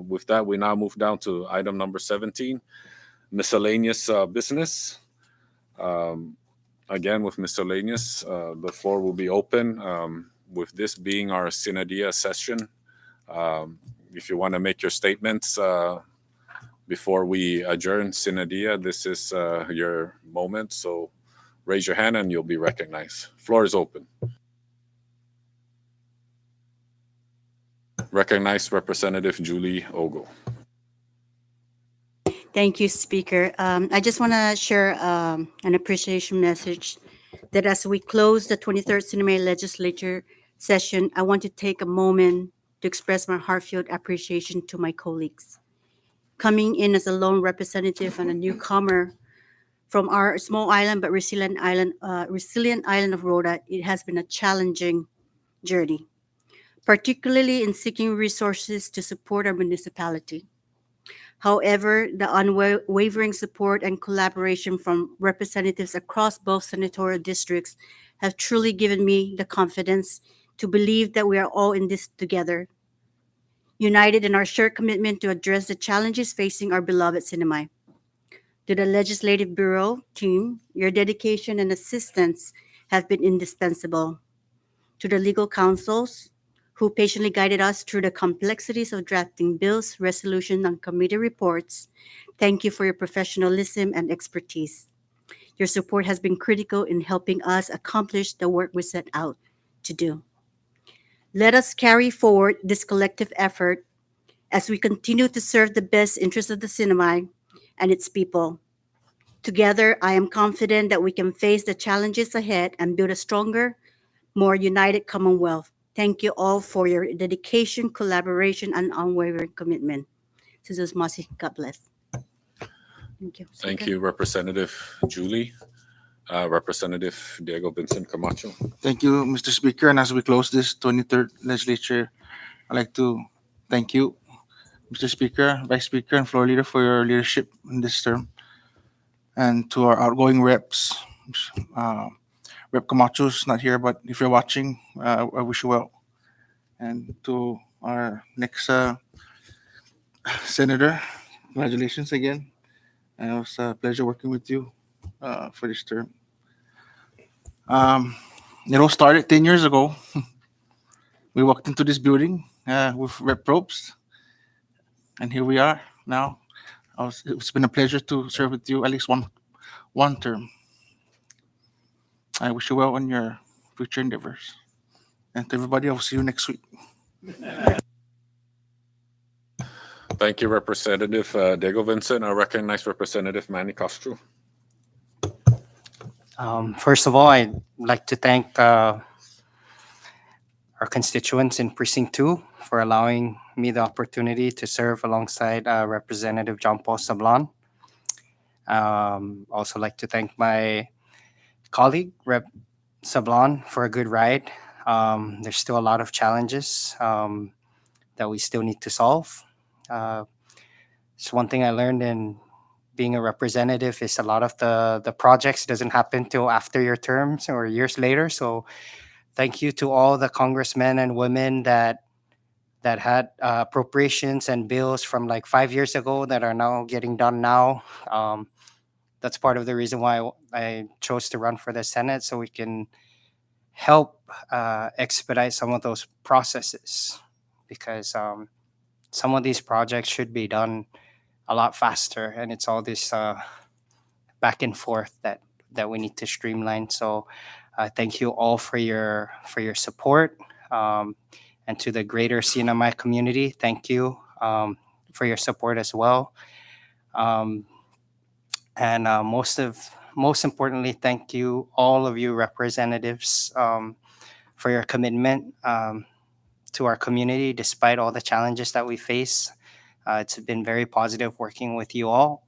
[SPEAKER 1] With that, we now move down to item number 17, miscellaneous business. Again, with miscellaneous, the floor will be open. With this being our Synadia session, if you want to make your statements before we adjourn Synadia, this is your moment. So raise your hand and you'll be recognized. Floor is open. Recognize Representative Julie Ogo.
[SPEAKER 5] Thank you, Speaker. I just want to share an appreciation message that as we close the 23rd Sinimay Legislature session, I want to take a moment to express my heartfelt appreciation to my colleagues. Coming in as a lone representative and a newcomer from our small island but resilient island of Rota, it has been a challenging journey, particularly in seeking resources to support our municipality. However, the unwavering support and collaboration from representatives across both senatorial districts have truly given me the confidence to believe that we are all in this together, united in our shared commitment to address the challenges facing our beloved Sinimay. To the Legislative Bureau team, your dedication and assistance have been indispensable. To the legal counsels, who patiently guided us through the complexities of drafting bills, resolutions, and committee reports, thank you for your professionalism and expertise. Your support has been critical in helping us accomplish the work we set out to do. Let us carry forward this collective effort as we continue to serve the best interests of the Sinimay and its people. Together, I am confident that we can face the challenges ahead and build a stronger, more united Commonwealth. Thank you all for your dedication, collaboration, and unwavering commitment. Jesus Masi, God bless. Thank you.
[SPEAKER 1] Thank
[SPEAKER 5] Speaker.
[SPEAKER 1] you, Representative Julie. Representative Diego Vincent Camacho.
[SPEAKER 9] Thank you, Mr. Speaker. And as we close this 23rd legislature, I'd like to thank you, Mr. Speaker, Vice Speaker, and Floor Leader for your leadership in this term. And to our outgoing reps, Rep Camacho's not here, but if you're watching, I wish you well. And to our next Senator, congratulations again. And it was a pleasure working with you for this term. It all started 10 years ago. We walked into this building with Rep Probst, and here we are now. It's been a pleasure to serve with you at least one term. I wish you well on your future endeavors. And to everybody, I'll see you next week.
[SPEAKER 1] Thank you, Representative Diego Vincent. I recognize Representative Manny Castro.
[SPEAKER 10] First of all, I'd like to thank our constituents in Precinct 2 for allowing me the opportunity to serve alongside Representative John Paul Sablan. Also like to thank my colleague, Rep. Sablan, for a good ride. There's still a lot of challenges that we still need to solve. It's one thing I learned in being a representative is a lot of the projects doesn't happen till after your terms or years later. So thank you to all the congressmen and women that had appropriations and bills from like 5 years ago that are now getting done now. That's part of the reason why I chose to run for the Senate, so we can help expedite some of those processes, because some of these projects should be done a lot faster, and it's all this back and forth that we need to streamline. So thank you all for your support, and to the greater CNMI community, thank you for your support as well. And most importantly, thank you all of you representatives for your commitment to our community despite all the challenges that we face. It's been very positive working with you all,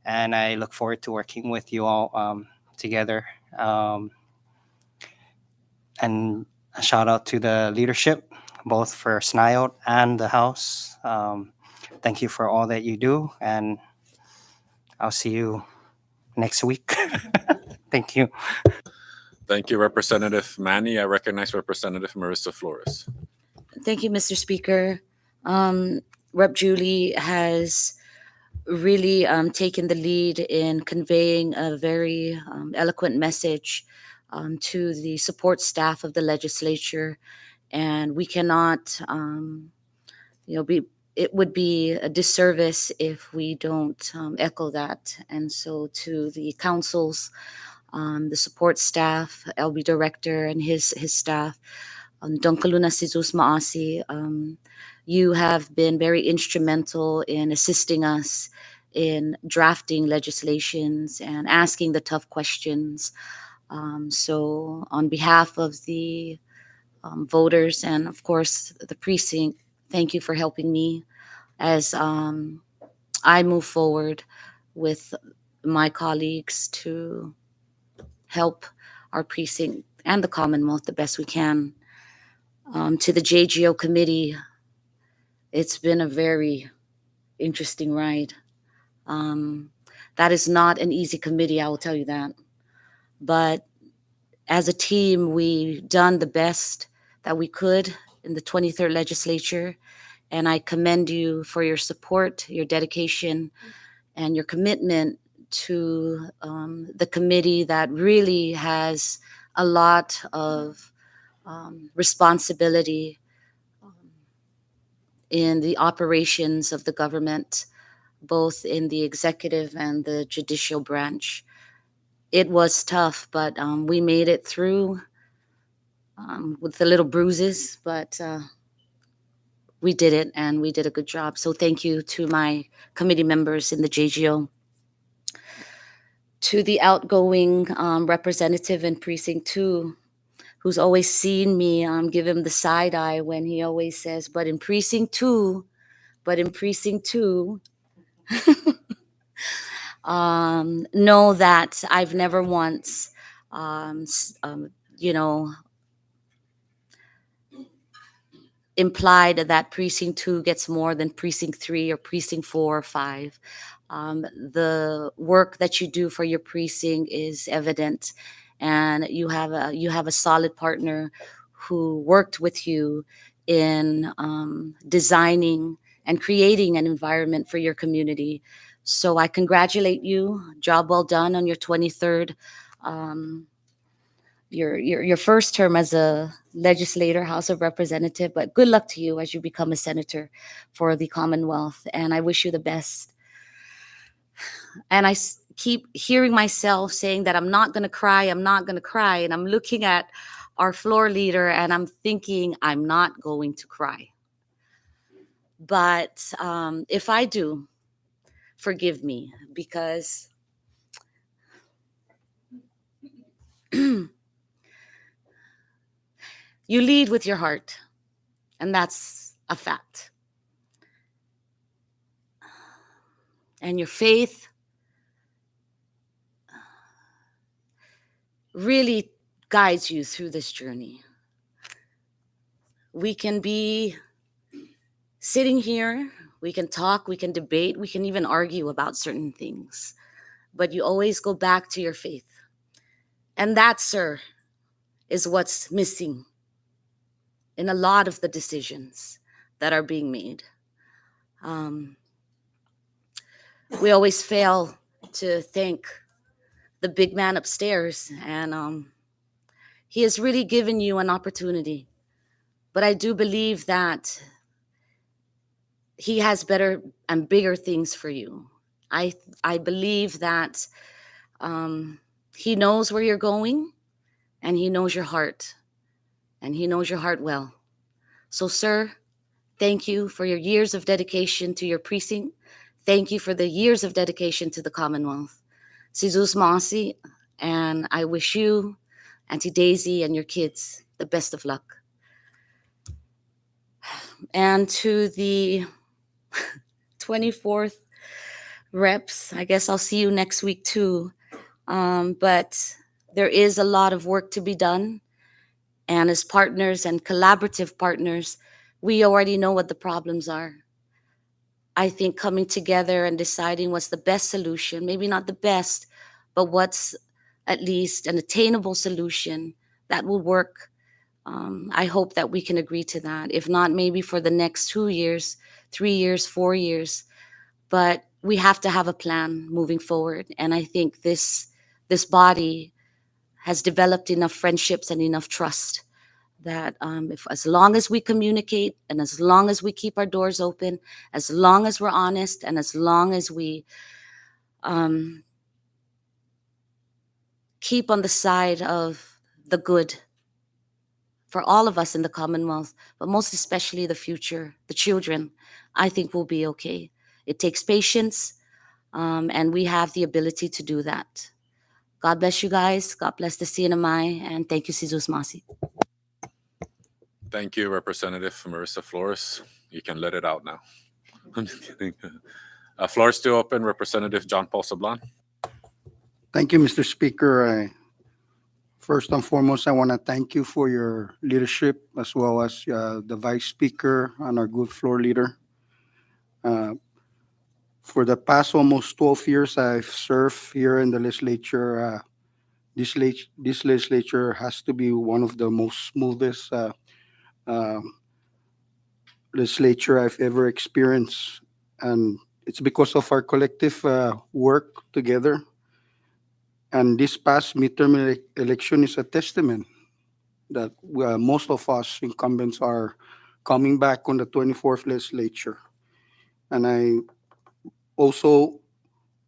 [SPEAKER 10] and I look forward to working with you all together. And a shout out to the leadership, both for SNIOT and the House. Thank you for all that you do, and I'll see you next week. Thank you.
[SPEAKER 1] Thank you, Representative Manny. I recognize Representative Marissa Flores.
[SPEAKER 6] Thank you, Mr. Speaker. Rep. Julie has really taken the lead in conveying a very eloquent message to the support staff of the legislature, and we cannot, it would be a disservice if we don't echo that. And so to the councils, the support staff, LB Director and his staff, Donkaluna Sizus Maasi, you have been very instrumental in assisting us in drafting legislations and asking the tough questions. So on behalf of the voters and of course the precinct, thank you for helping me as I move forward with my colleagues to help our precinct and the Commonwealth the best we can. To the JGO committee, it's been a very interesting ride. That is not an easy committee, I will tell you that. But as a team, we've done the best that we could in the 23rd legislature. And I commend you for your support, your dedication, and your commitment to the committee that really has a lot of responsibility in the operations of the government, both in the executive and the judicial branch. It was tough, but we made it through with the little bruises, but we did it and we did a good job. So thank you to my committee members in the JGO. To the outgoing representative in Precinct 2, who's always seen me give him the side eye when he always says, but in Precinct 2, know that I've never once, implied that Precinct 2 gets more than Precinct 3 or Precinct 4 or 5. The work that you do for your precinct is evident, and you have a solid partner who worked with you in designing and creating an environment for your community. So I congratulate you. Job well done on your 23rd, your first term as a legislator, House of Representative. But good luck to you as you become a senator for the Commonwealth, and I wish you the best. And I keep hearing myself saying that I'm not going to cry, I'm not going to cry. And I'm looking at our floor leader and I'm thinking I'm not going to cry. But if I do, forgive me, because you lead with your heart, and that's a fact. And your faith really guides you through this journey. We can be sitting here, we can talk, we can debate, we can even argue about certain things, but you always go back to your faith. And that, sir, is what's missing in a lot of the decisions that are being made. We always fail to thank the big man upstairs, and he has really given you an opportunity. But I do believe that he has better and bigger things for you. I believe that he knows where you're going, and he knows your heart, and he knows your heart well. So, sir, thank you for your years of dedication to your precinct. Thank you for the years of dedication to the Commonwealth. Jesus Mossy, and I wish you, Auntie Daisy, and your kids the best of luck. And to the 24th reps, I guess I'll see you next week too. But there is a lot of work to be done. And as partners and collaborative partners, we already know what the problems are. I think coming together and deciding what's the best solution, maybe not the best, but what's at least an attainable solution that will work. I hope that we can agree to that. If not, maybe for the next 2 years, 3 years, 4 years. But we have to have a plan moving forward. And I think this body has developed enough friendships and enough trust that if as long as we communicate and as long as we keep our doors open, as long as we're honest, and as long as we keep on the side of the good for all of us in the Commonwealth, but most especially the future, the children, I think we'll be okay. It takes patience, and we have the ability to do that. God bless you guys. God bless the CNMI, and thank you, Jesus Masi.
[SPEAKER 1] Thank you, Representative Marissa Flores. You can let it out now. I'm just kidding. Floor is still open. Representative John Paul Sablan.
[SPEAKER 11] Thank you, Mr. Speaker. First and foremost, I want to thank you for your leadership, as well as the Vice Speaker and our good floor leader. For the past almost 12 years, I've served here in the legislature. This legislature has to be one of the most smoothest legislature I've ever experienced. And it's because of our collective work together. And this past midterm election is a testament that most of us incumbents are coming back on the 24th legislature. And I also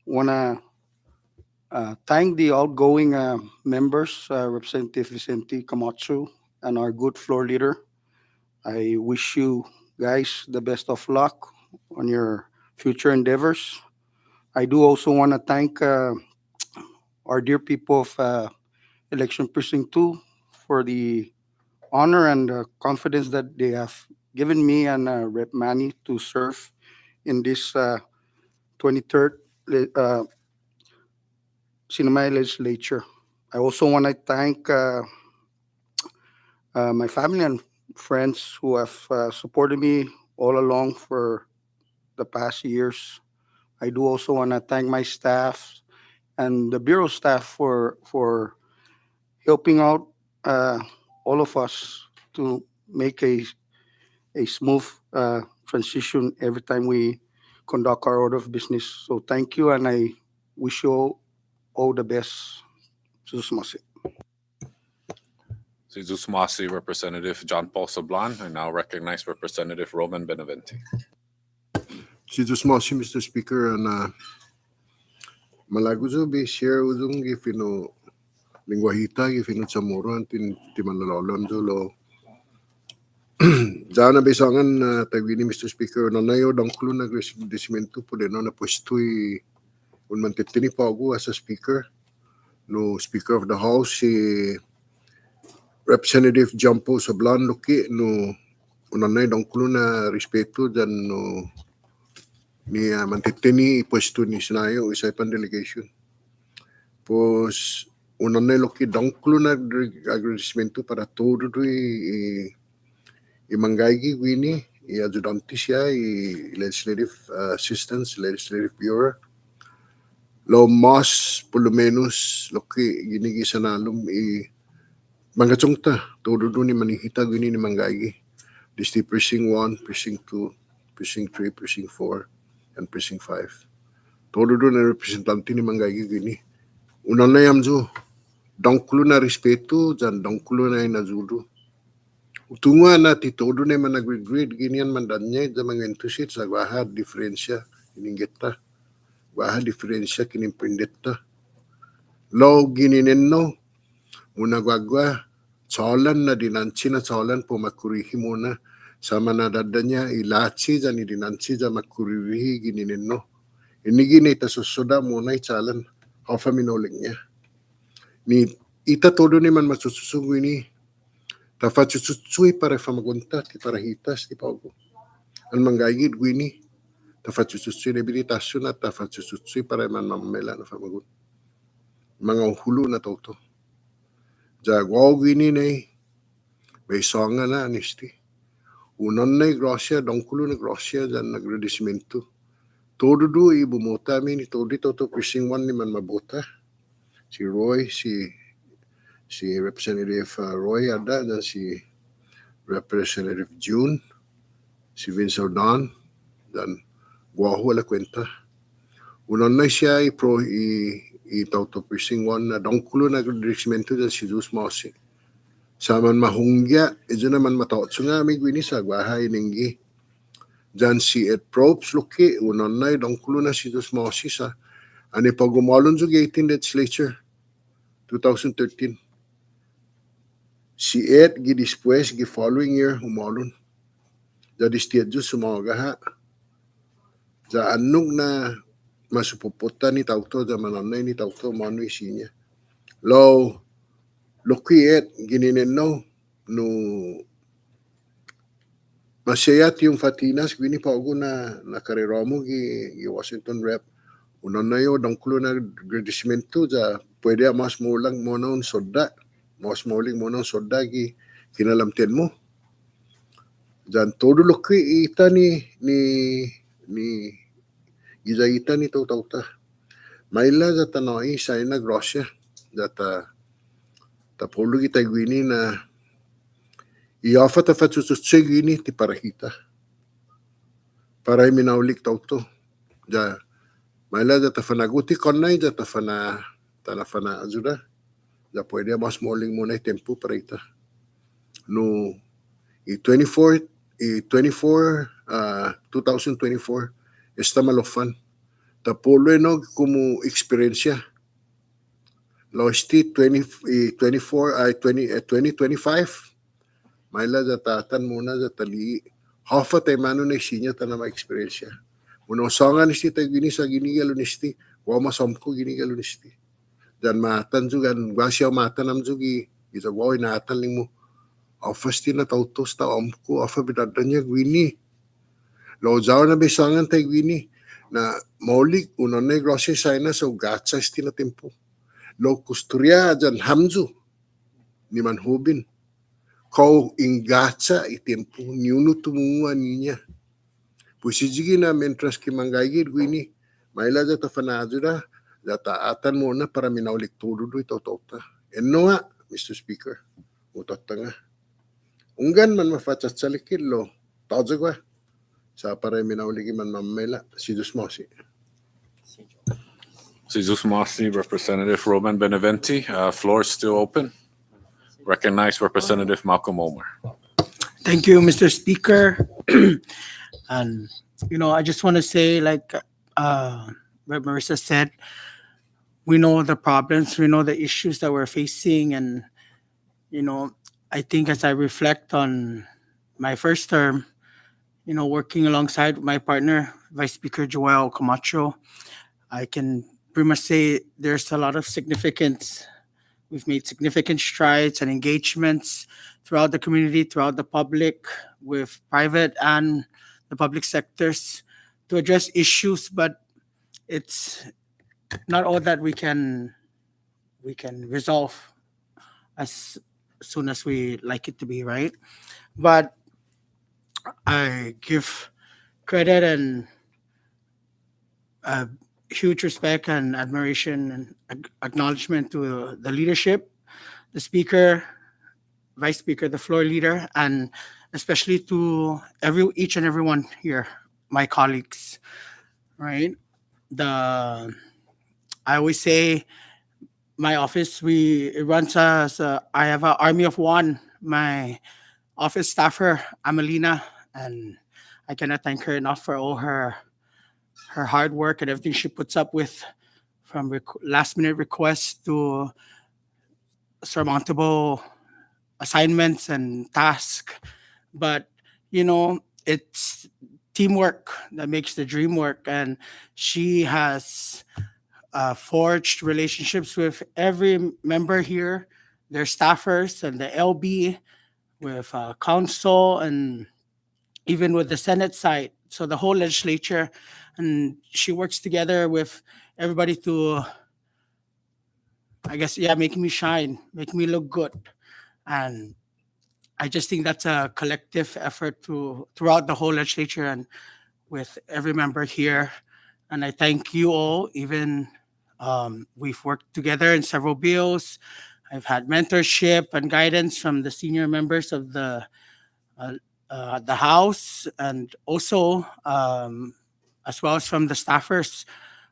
[SPEAKER 11] want to thank the outgoing members, Representative Vicente Camacho, and our good floor leader. I wish you guys the best of luck on your future endeavors. I do also want to thank our dear people of Election Precinct 2 for the honor and confidence that they have given me and Rep. Manny to serve in this 23rd Sinamay legislature. I also want to thank my family and friends who have supported me all along for the past years. I do also want to thank my staff and the Bureau staff for helping out all of us to make a smooth transition every time we conduct our order of business. So thank you, and I wish you all the best. Susmasi.
[SPEAKER 1] Jesus Masi, Representative John Paul Sablan. I now recognize Representative Roman Benavente.
[SPEAKER 12] Jesus Mosi, Mr. Speaker, and malaguzo be share uzung gifino lingwahita gifino chamoro antin timanalolon lo Jana besangan tagwini Mr. Speaker na nayo dangklo na agradecimiento po de no na puestoy un mantetini pa ako as a speaker no Speaker of the House si Representative Jampo Sablan Loki no unanay dangklo na respeto dan no ni mantetini puesto ni Sinayo isa pan delegation. Pues unanay Loki dangklo na agradecimiento para todo i Mangaigi Winnie, i adjudante siya, i legislative assistants, legislative bureau. Lo mas, por lo menos, lo que ginigi sa nalum, i mangatsongta, todo doon ni manihita Winnie ni Mangaigi. District Precinct 1, Precinct 2, Precinct 3, Precinct 4, and Precinct 5. Todo doon na representante ni Mangaigi Winnie. Unang na yamzo, dangkulo na respeto, dyan dangkulo na inazudo. Utunga na titodo na man nag-grade ganyan man danya da mga entusit sa baha diferensya kininggeta. Baha diferensya kinimpindeta. Lo gininenno muna gwagwa cholan na dinanchi na cholan po makurihi muna sama na dadanya ilachi jani dinanchi ja makurihi gininenno. Ini gini ita susuda muna chalan hafa minolingnya. Ni ita todo ni man masususungu ini tafa chuchuchui para famagunta ti para hitas ti paugo. Ang manggayid gwini tafa chuchuchui debilitasyon at tafa chuchuchui para man mamela na famagun. Mga hulu na toto. Jagwaw gwini na may songa na anisti. Unon na grosya, dongkulo na grosya jan nagredismento. Todo do ibumota mi ni todo toto precinct 1 ni man mabota. Si Roy, si Representative Roy ada dan si Representative June, si Vince Ordon, dan Guaho la kwenta. Unon na siya i-tauto precinct 1 na dongkulo na regimento dan si Zeus Mosi. Sa man mahungya, ito naman mataot. So nga, may gwini sa bahay ninggi. Jan si Ed Probes, luki, unon na dongkulo na si Zeus Mosi sa ani pag umalon sa 18th legislature, 2013. Si Ed, gidispues, following year, umalon. Jadi stedyo sumaga ha. Sa anong na masupuputa ni tauto, sa mananay ni tauto, manoy sinya. Lo, luki Ed, gininenno, no, masayat yung Fatinas, gini pa ako na nakareramo gi Washington Rep. Unon na yun, dongkulo na agradecimento, sa pwede mas mulang mo noon soda. Mas muling mo noon soda gi kinalamtin mo. Jan todo luki ita ni gizaita ni tauta. Maila za tanoi sa ina grosya. Data tapolo kita gwini na iafa ta fatsutsutse gwini ti parahita. Para minaulik tauto. Ja maila za tafanaguti konay za tanafana azuda. Ja pwede mas muling muna tempo para ita. No 2024 esta malofan. Tapolo no como experiencia. Lo esti 2025 maila datatan muna datali hafa tay mano na isinya tanama experiencia. Uno songa nisti tay gini sa ginigalo nisti wa masamko ginigalo nisti. Dan matan jugan gwasya matan am jugi isa gawin natan ling mo. Office na tautos ta omko afa bidadanya gwini. Lo jaw na bisangan tay gwini na maulik unon na grocery sign na so gatsa sti na tempo. Lo kusturia jan hamzu ni manhubin. Kau ingatsa itempo niuno tumunga niya. Pusijigi na mentras ki manggayid gwini. Maila jata fanadura jata atan mo na para minaulik todo do ito tota. Enno nga, Mr. Speaker. Utot nga. Unggan man mafatsatsalikid lo. Tawag ko sa para minauligi man mamela si Dusmosi.
[SPEAKER 1] Jesus Mossy, Representative Roman Beneventi. Floor is still open. Recognize Representative Malcolm Omer.
[SPEAKER 13] Thank you, Mr. Speaker. And, I just want to say, like what Marissa said, we know the problems, we know the issues that we're facing. And, I think as I reflect on my first term, working alongside my partner, Vice Speaker Joel Camacho, I can pretty much say there's a lot of significance. We've made significant strides and engagements throughout the community, throughout the public, with private and the public sectors to address issues, but it's not all that we can resolve as soon as we like it to be, right? But I give credit and huge respect and admiration and acknowledgement to the leadership, the speaker, vice speaker, the floor leader, and especially to each and everyone here, my colleagues, right? I always say my office, it runs as I have an army of one. My office staffer, Amelina, and I cannot thank her enough for all her hard work and everything she puts up with, from last minute requests to surmountable assignments and tasks. But it's teamwork that makes the dream work, and she has forged relationships with every member here, their staffers and the LB, with council, and even with the Senate side. So the whole legislature, and she works together with everybody to, I guess, make me shine, make me look good. And I just think that's a collective effort throughout the whole legislature and with every member here. And I thank you all. Even we've worked together in several bills. I've had mentorship and guidance from the senior members of the House, and also as well as from the staffers,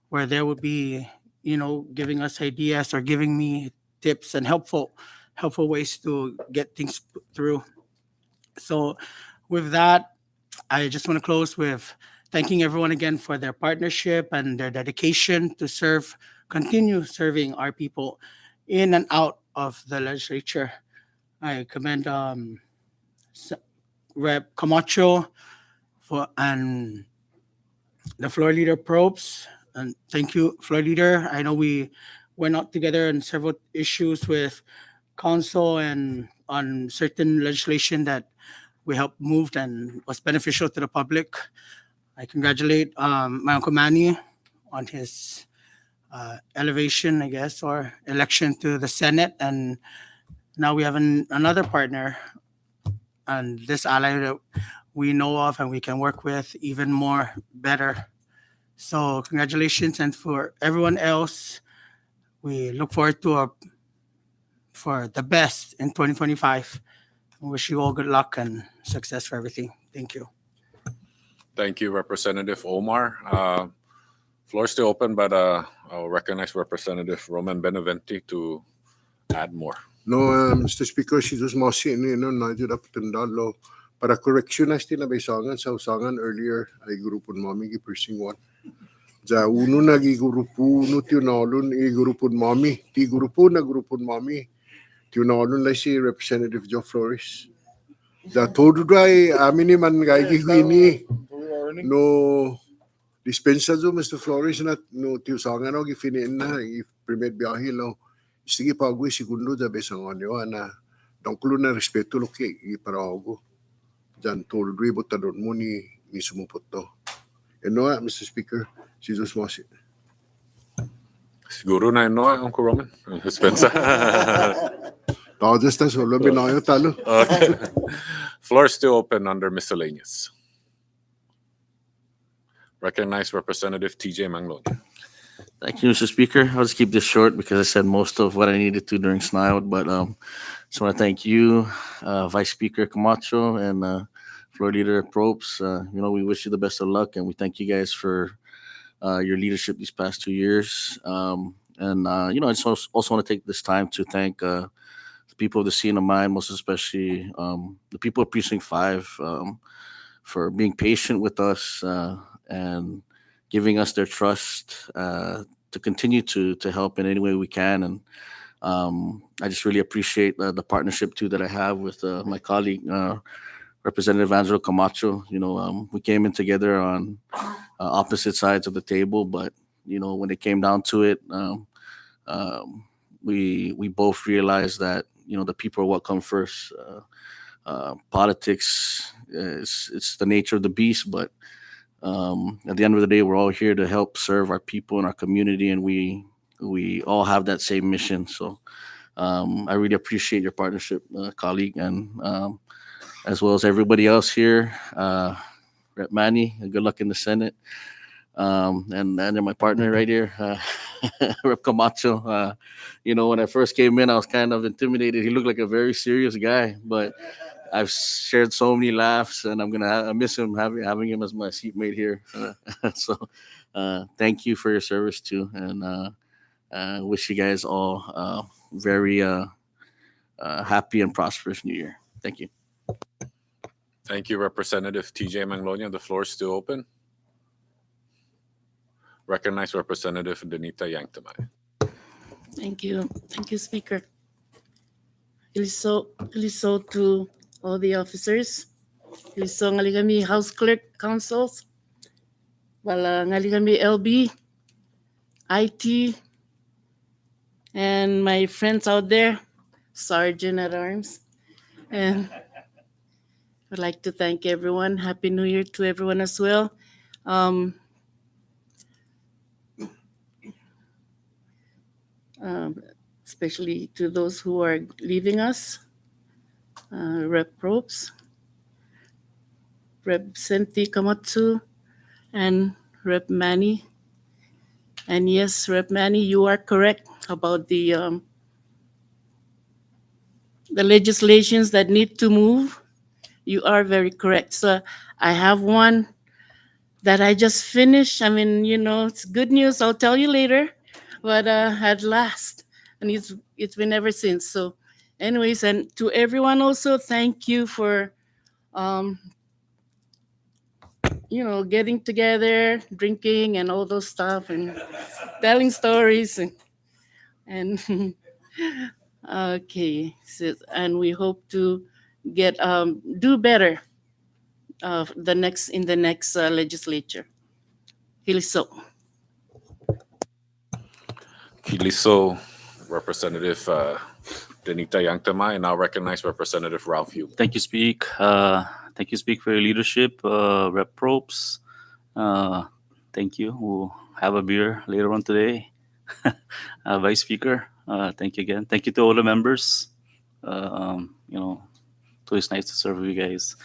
[SPEAKER 13] where they would be, giving us ideas or giving me tips and helpful ways to get things through. So with that, I just want to close with thanking everyone again for their partnership and their dedication to continue serving our people in and out of the legislature. I commend Rep. Camacho and the floor leader Probes. And thank you, floor leader. I know we went out together on several issues with council and on certain legislation that we helped moved and was beneficial to the public. I congratulate my Uncle Manny on his elevation, I guess, or election to the Senate. And now we have another partner and this ally that we know of and we can work with even more better. So congratulations. And for everyone else, we look forward to for the best in 2025. I wish you all good luck and success for everything. Thank you.
[SPEAKER 1] Thank you, Representative Omar. Floor is still open, but I'll recognize Representative Roman Beneventi to add more.
[SPEAKER 12] No, Mr. Speaker, si dos mosi ini na jud apatandaan lo para correction na sti na besangan sa usangan earlier ay grupon mami gi precinct 1. Ja uno na gi grupo no ti nalun i grupon mami, ti grupo na grupon mami. Ti nalun lai si Representative Joe Flores. Ja todo dai amini man gai gi ini no dispensa jo Mr. Flores na no ti usangan no gi finin na i primer biyahe lo. Sige pagui segundo da besangon yo na dongkulo na respeto lo ke i parago jan tol dui botadon mo ni sumupoto. Eno Mr. Speaker, si dos mosi.
[SPEAKER 1] Siguro na ino, Uncle Roman. Dispensa.
[SPEAKER 12] Just as solo binayo talo.
[SPEAKER 1] Okay. Floor is still open under miscellaneous. Recognize Representative TJ Manglon.
[SPEAKER 8] Thank you, Mr. Speaker. I'll just keep this short because I said most of what I needed to during SNIOD, but just want to thank you, Vice Speaker Camacho and Floor Leader Probes. We wish you the best of luck, and we thank you guys for your leadership these past 2 years. I just also want to take this time to thank the people of the scene of mine, most especially the people of Precinct 5 for being patient with us and giving us their trust to continue to help in any way we can. And I just really appreciate the partnership too that I have with my colleague, Representative Angelo Camacho. We came in together on opposite sides of the table, but when it came down to it, we both realized that the people are what come first. Politics it's the nature of the beast, but at the end of the day, we're all here to help serve our people in our community, and we all have that same mission. So I really appreciate your partnership, colleague, and as well as everybody else here. Rep Manny, good luck in the Senate. And then my partner right here, Rep Camacho. When I first came in, I was kind of intimidated. He looked like a very serious guy, but I've shared so many laughs, and I'm gonna miss him having him as my seatmate here. So, thank you for your service too, and wish you guys all very happy and prosperous New Year. Thank you.
[SPEAKER 1] Thank you, Representative TJ Manglonia. The floor is still open. Recognize Representative Denita Yangtamay.
[SPEAKER 14] Thank you. Thank you, Speaker. Iliso to all the officers. Iliso ngali kami House Clerk Councils. Wala ngali kami LB, IT, and my friends out there, Sergeant at Arms. And I'd like to thank everyone. Happy New Year to everyone as well. Um, Especially to those who are leaving us, Rep. Probes, Rep. Senti Kamatsu, and Rep. Manny. And yes, Rep. Manny, you are correct about the legislations that need to move. You are very correct. So I have one that I just finished. I mean, it's good news. I'll tell you later, but at last, and it's been ever since. So, anyways, and to everyone also, thank you for getting together, drinking, and all those stuff, and telling stories, and okay. So, and we hope to get do better in the next legislature. Hiliso.
[SPEAKER 1] Kiliso, Representative Denita Yangtamay, and now recognize Representative Ralph Yu.
[SPEAKER 15] Thank you, Speak. Thank you, Speak, for your leadership. Rep. Probes, thank you. We'll have a beer later on today. Vice Speaker, thank you again. Thank you to all the members. It's always nice to serve you guys.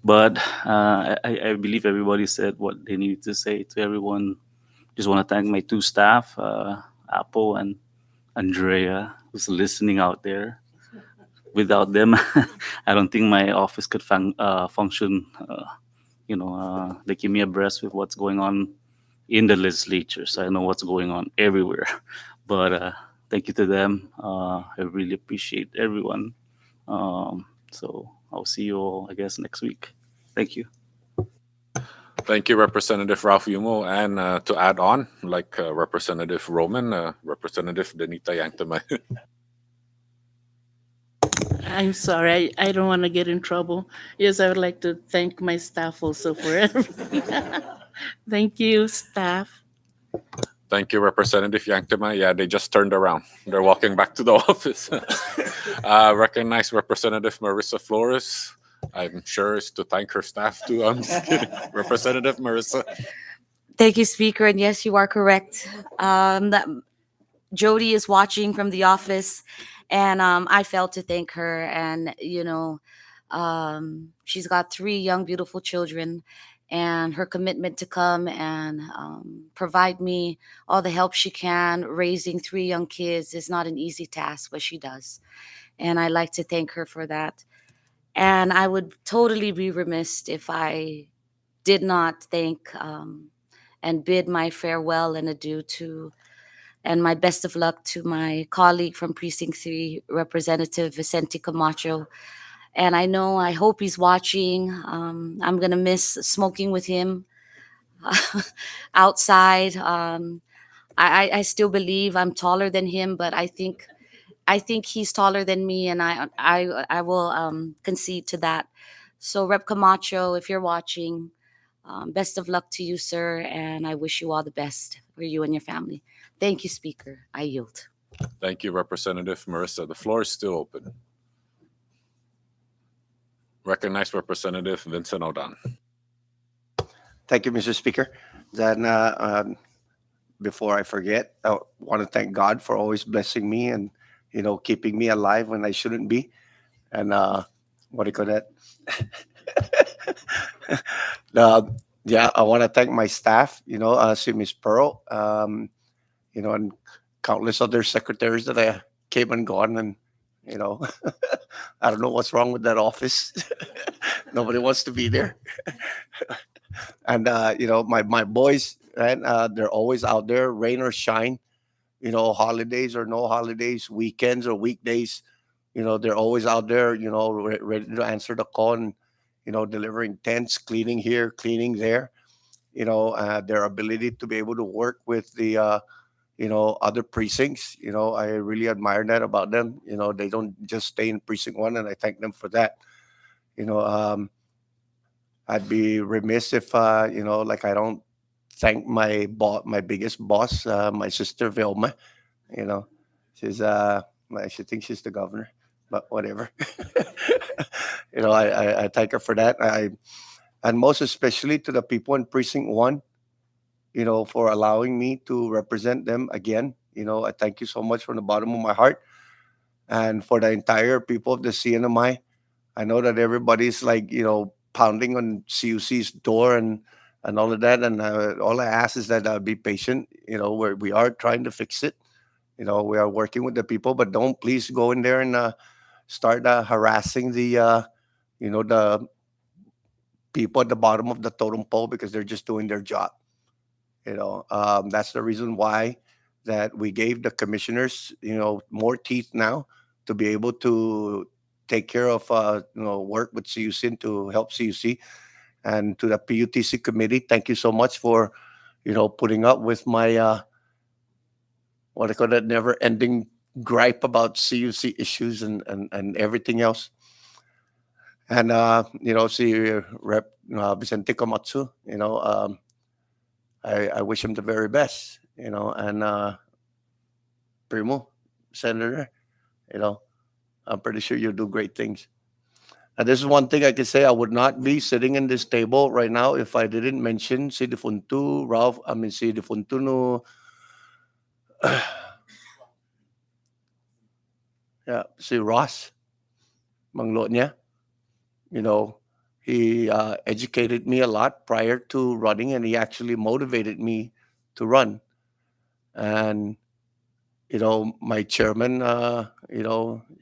[SPEAKER 15] But I believe everybody said what they needed to say to everyone. Just want to thank my two staff, Apple and Andrea, who's listening out there. Without them, I don't think my office could function. They keep me abreast with what's going on in the legislature, so I know what's going on everywhere. But thank you to them. I really appreciate everyone. So I'll see you all, I guess, next week. Thank you.
[SPEAKER 1] Thank you, Representative Ralph Yumo. And to add on, like Representative Roman, Representative Denita Yangtamay.
[SPEAKER 14] I'm sorry, I don't want to get in trouble. Yes, I would like to thank my staff also for everything. Thank you, staff.
[SPEAKER 1] Thank you, Representative Yangtamay. Yeah, they just turned around. They're walking back to the office. Recognize Representative Marissa Flores. I'm sure it's to thank her staff too. I'm just kidding. Representative Marissa.
[SPEAKER 6] Thank you, Speaker. And yes, you are correct. Jody is watching from the office, and I failed to thank her. And she's got 3 young, beautiful children, and her commitment to come and provide me all the help she can raising 3 young kids is not an easy task, but she does, and I like to thank her for that. And I would totally be remiss if I did not thank and bid my farewell and adieu to, and my best of luck to my colleague from Precinct 3, Representative Vicente Camacho. And I hope he's watching. I'm going to miss smoking with him outside. I still believe I'm taller than him, but I think he's taller than me, and I will concede to that. So, Rep. Camacho, if you're watching, best of luck to you, sir, and I wish you all the best for you and your family. Thank you, Speaker. I yield.
[SPEAKER 1] Thank you, Representative Marissa. The floor is still open. Recognize Representative Vincent Odan.
[SPEAKER 16] Thank you, Mr. Speaker. Then, before I forget, I want to thank God for always blessing me and keeping me alive when I shouldn't be. And what do you call that? Yeah, I want to thank my staff. See Miss Pearl. And countless other secretaries that I came and gone, and I don't know what's wrong with that office. Nobody wants to be there. And my boys, right? They're always out there, rain or shine. Holidays or no holidays, weekends or weekdays. They're always out there. Ready to answer the call. And, delivering tents, cleaning here, cleaning there, their ability to be able to work with the, other precincts. I really admire that about them. They don't just stay in precinct one, and I thank them for that. You know, I'd be remiss if, like I don't thank my biggest boss, my sister Vilma. You know, she's she thinks she's the governor, but whatever. I thank her for that. And most especially to the people in precinct one, for allowing me to represent them again. I thank you so much from the bottom of my heart, and for the entire people of the CNMI. I know that everybody's like, pounding on CUC's door and all of that. And all I ask is that be patient. We are trying to fix it. We are working with the people, but don't please go in there and start harassing the people at the bottom of the totem pole because they're just doing their job. That's the reason why that we gave the commissioners, more teeth now to be able to take care of, work with CUC and to help CUC. And to the PUTC committee, thank you so much for, putting up with my, what I call that, never-ending gripe about CUC issues and everything else. And, see Rep Vicente Camacho, I wish him the very best, and Primo, Senator, I'm pretty sure you'll do great things. And this is one thing I can say: I would not be sitting in this table right now if I didn't mention si Defunto Ralph. I mean, si Defunto no, yeah, si Ross Manglonia. He educated me a lot prior to running, and he actually motivated me to run. And my chairman, he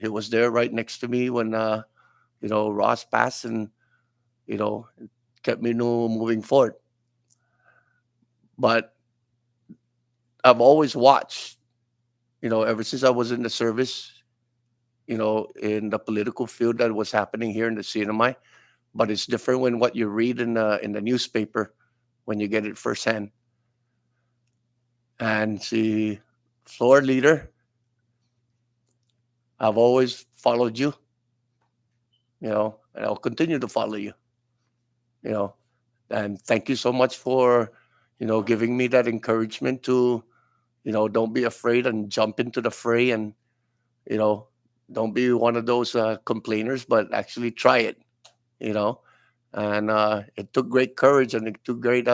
[SPEAKER 16] was there right next to me when Ross passed, and kept me moving forward. But I've always watched, ever since I was in the service, in the political field that was happening here in the CNMI. But it's different when what you read in the newspaper when you get it firsthand. And the floor leader, I've always followed you, and I'll continue to follow you, and thank you so much for, giving me that encouragement to, don't be afraid and jump into the fray, and, don't be one of those complainers, but actually try it, and it took great courage, and it took great,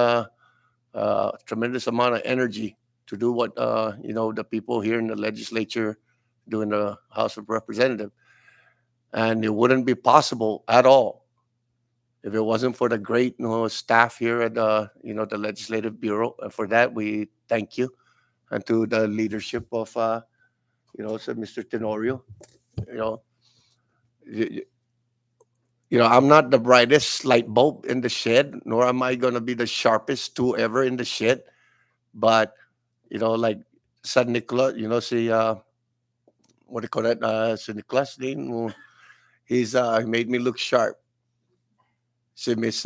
[SPEAKER 16] tremendous amount of energy to do what, the people here in the legislature do in the House of Representatives. And it wouldn't be possible at all if it wasn't for the great, staff here at the Legislative Bureau. And for that, we thank you, and to the leadership of so Mr. Tenorio. I'm not the brightest light bulb in the shed, nor am I going to be the sharpest tool ever in the shed. But like San Nicolas, see, what do you call that? San Nicolas, he's he made me look sharp. Si Miss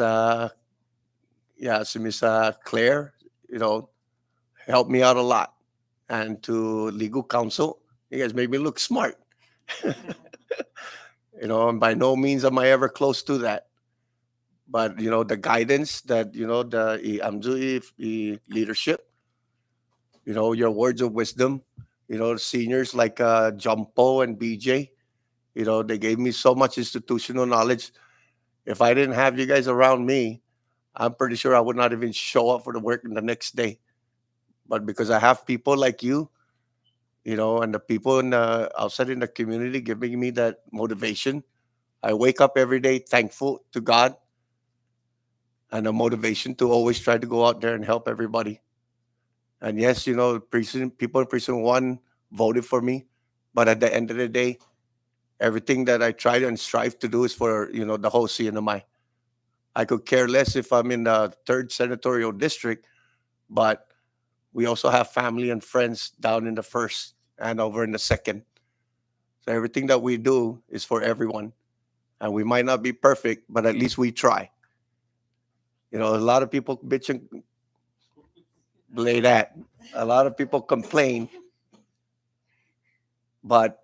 [SPEAKER 16] Claire, helped me out a lot. And to legal counsel, you guys made me look smart. And by no means am I ever close to that. But the guidance that the Amzui leadership, your words of wisdom, seniors like Jumpo and BJ, they gave me so much institutional knowledge. If I didn't have you guys around me, I'm pretty sure I would not even show up for the work the next day. But because I have people like you, and the people outside in the community giving me that motivation, I wake up every day thankful to God, and a motivation to always try to go out there and help everybody. And yes, people in precinct one voted for me, but at the end of the day, everything that I try and strive to do is for the whole CNMI. I could care less if I'm in the 3rd senatorial district, but we also have family and friends down in the 1st and over in the 2nd. So everything that we do is for everyone. And we might not be perfect, but at least we try. You know, a lot of people bitch and lay that. A lot of people complain, but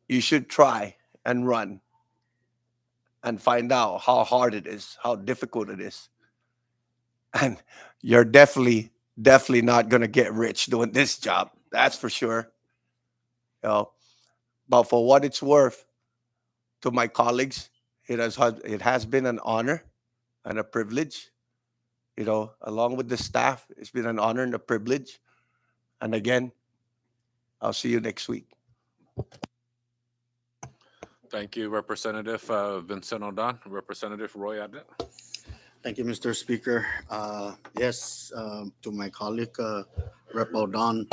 [SPEAKER 16] you should try and run and find out how hard it is, how difficult it is. And you're definitely not going to get rich doing this job. That's for sure. You know, but for what it's worth, to my colleagues, it has been an honor and a privilege. You know, along with the staff, it's been an honor and a privilege. And again, I'll see you next week.
[SPEAKER 1] Thank you, Representative Vincent O'Don. Representative Roy Adlet.
[SPEAKER 17] Thank you, Mr. Speaker. Yes, to my colleague, Rep. O'Don,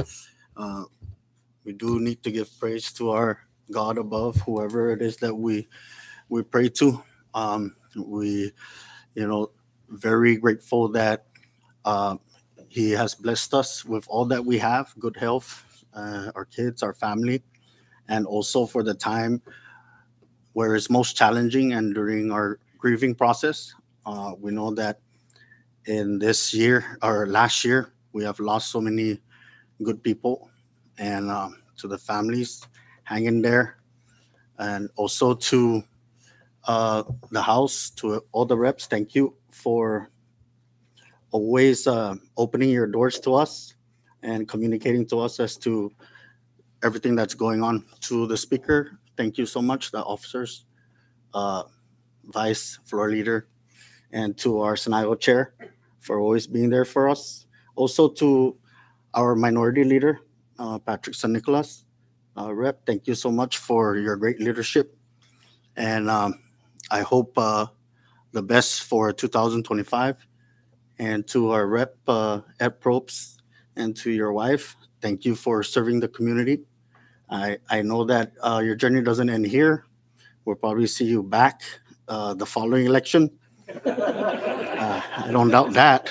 [SPEAKER 17] we do need to give praise to our God above, whoever it is that we pray to. We, very grateful that He has blessed us with all that we have, good health, our kids, our family, and also for the time where it's most challenging and during our grieving process. We know that in this year or last year, we have lost so many good people, and to the families, hang in there. And also to the House, to all the reps, thank you for always opening your doors to us and communicating to us as to everything that's going on. To the Speaker, thank you so much, the officers, Vice, Floor Leader, and to our Senago Chair for always being there for us. Also to our Minority Leader, Patrick San Nicolas. Rep, thank you so much for your great leadership. And I hope the best for 2025. And to our Rep, Ed Probst, and to your wife, thank you for serving the community. I know that your journey doesn't end here. We'll probably see you back the following election. I don't doubt that.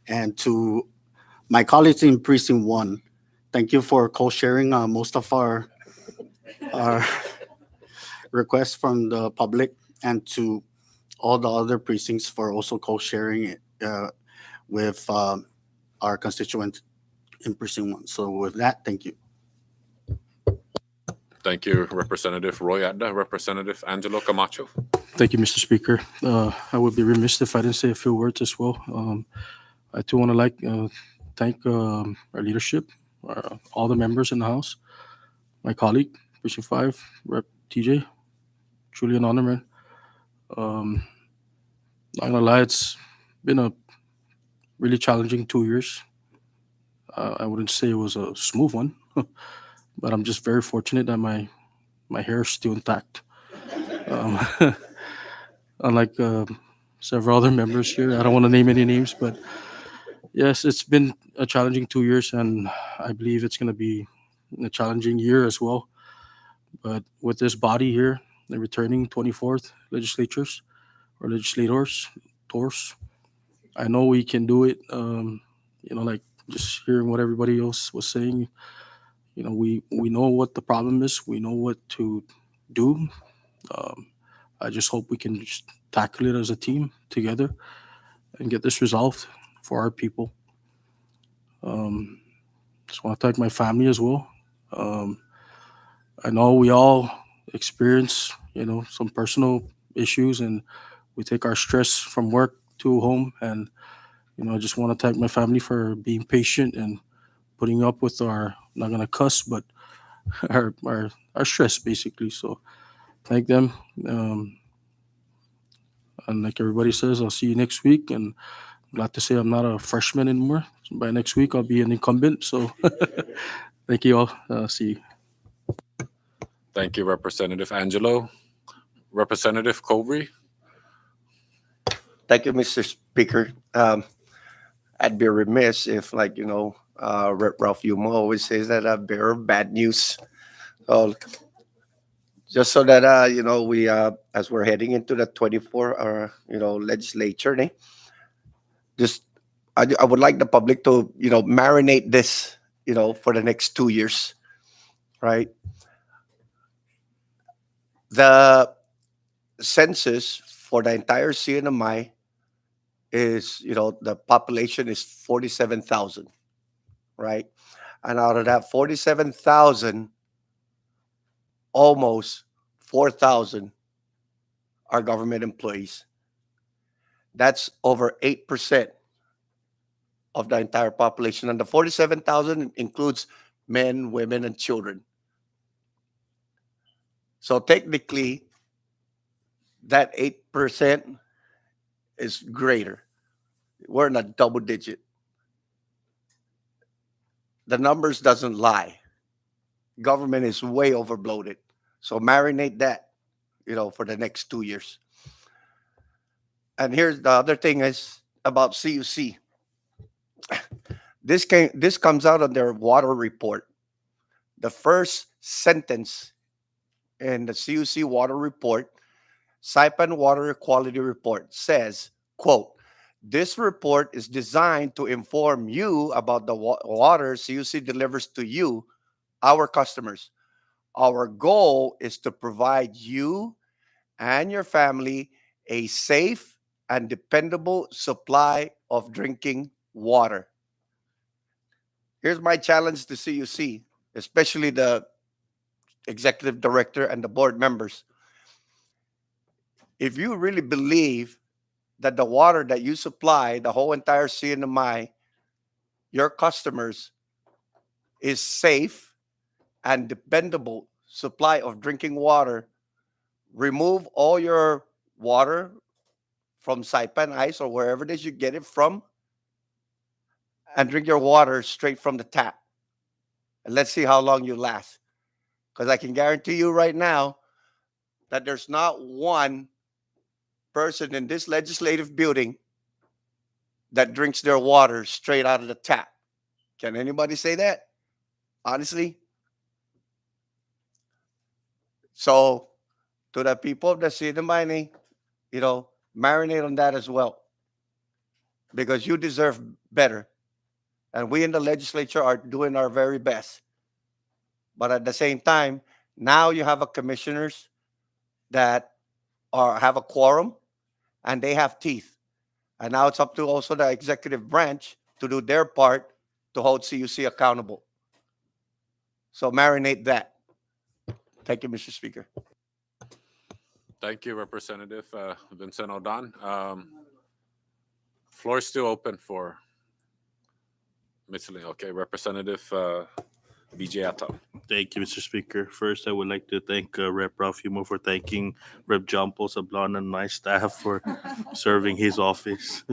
[SPEAKER 17] And to my colleagues in Precinct 1, thank you for co-sharing most of our requests from the public, and to all the other precincts for also co-sharing it with our constituents in Precinct 1. So with that, thank you.
[SPEAKER 1] Thank you, Representative Roy Adda. Representative Angelo Camacho.
[SPEAKER 7] Thank you, Mr. Speaker. I would be remiss if I didn't say a few words as well. I too want to thank our leadership, all the members in the House, my colleague, Precinct 5, Rep. TJ, truly an honor, man. Not gonna lie, it's been a really challenging 2 years. I wouldn't say it was a smooth one, but I'm just very fortunate that my hair is still intact. Unlike several other members here, I don't want to name any names, but yes, it's been a challenging 2 years, and I believe it's going to be a challenging year as well. But with this body here, the returning 24th legislators, I know we can do it. Like just hearing what everybody else was saying, we know what the problem is. We know what to do. I just hope we can just tackle it as a team together and get this resolved for our people. Just want to thank my family as well. I know we all experience, some personal issues, and we take our stress from work to home. And, I just want to thank my family for being patient and putting up with our, not going to cuss, but our stress, basically. So thank them. And like everybody says, I'll see you next week. And I'm glad to say I'm not a freshman anymore. So by next week, I'll be an incumbent. So thank you all. See you.
[SPEAKER 1] Thank you, Representative Angelo. Representative Cobry.
[SPEAKER 16] Thank you, Mr. Speaker. I'd be remiss if, Rep. Ralph Yuma always says that I bear bad news. So just so that, we, as we're heading into the 24, legislature, I would like the public to, marinate this, for the next 2 years, right? The census for the entire CNMI is, the population is 47,000, right? And out of that 47,000, almost 4,000 are government employees. That's over 8% of the entire population. And the 47,000 includes men, women, and children. So technically, that 8% is greater. We're in a double digit. The numbers doesn't lie. Government is way overbloated. So marinate that, for the next 2 years. And here's the other thing is about CUC. This comes out of their water report. The first sentence in the CUC water report, Saipan Water Quality Report, says, quote, "This report is designed to inform you about the water CUC delivers to you, our customers. Our goal is to provide you and your family a safe and dependable supply of drinking water." Here's my challenge to CUC, especially the executive director and the board members. If you really believe that the water that you supply, the whole entire CNMI, your customers, is safe and dependable supply of drinking water, remove all your water from Saipan Ice or wherever it is you get it from, and drink your water straight from the tap. And let's see how long you last. Because I can guarantee you right now that there's not one person in this legislative building that drinks their water straight out of the tap. Can anybody say that? Honestly? So, to the people of the city of Miami, marinate on that as well. Because you deserve better. And we in the legislature are doing our very best. But at the same time, now you have a commissioners that have a quorum and they have teeth. And now it's up to also the executive branch to do their part to hold CUC accountable. So marinate that. Thank you, Mr. Speaker.
[SPEAKER 1] Thank you, Representative Vincent Odan. Floor is still open for miscellaneous. Okay, Representative BJ Ato.
[SPEAKER 18] Thank you, Mr. Speaker. First, I would like to thank Rep. Ralph Yumo for thanking Rep. John Paul Sablan and my staff for serving his office.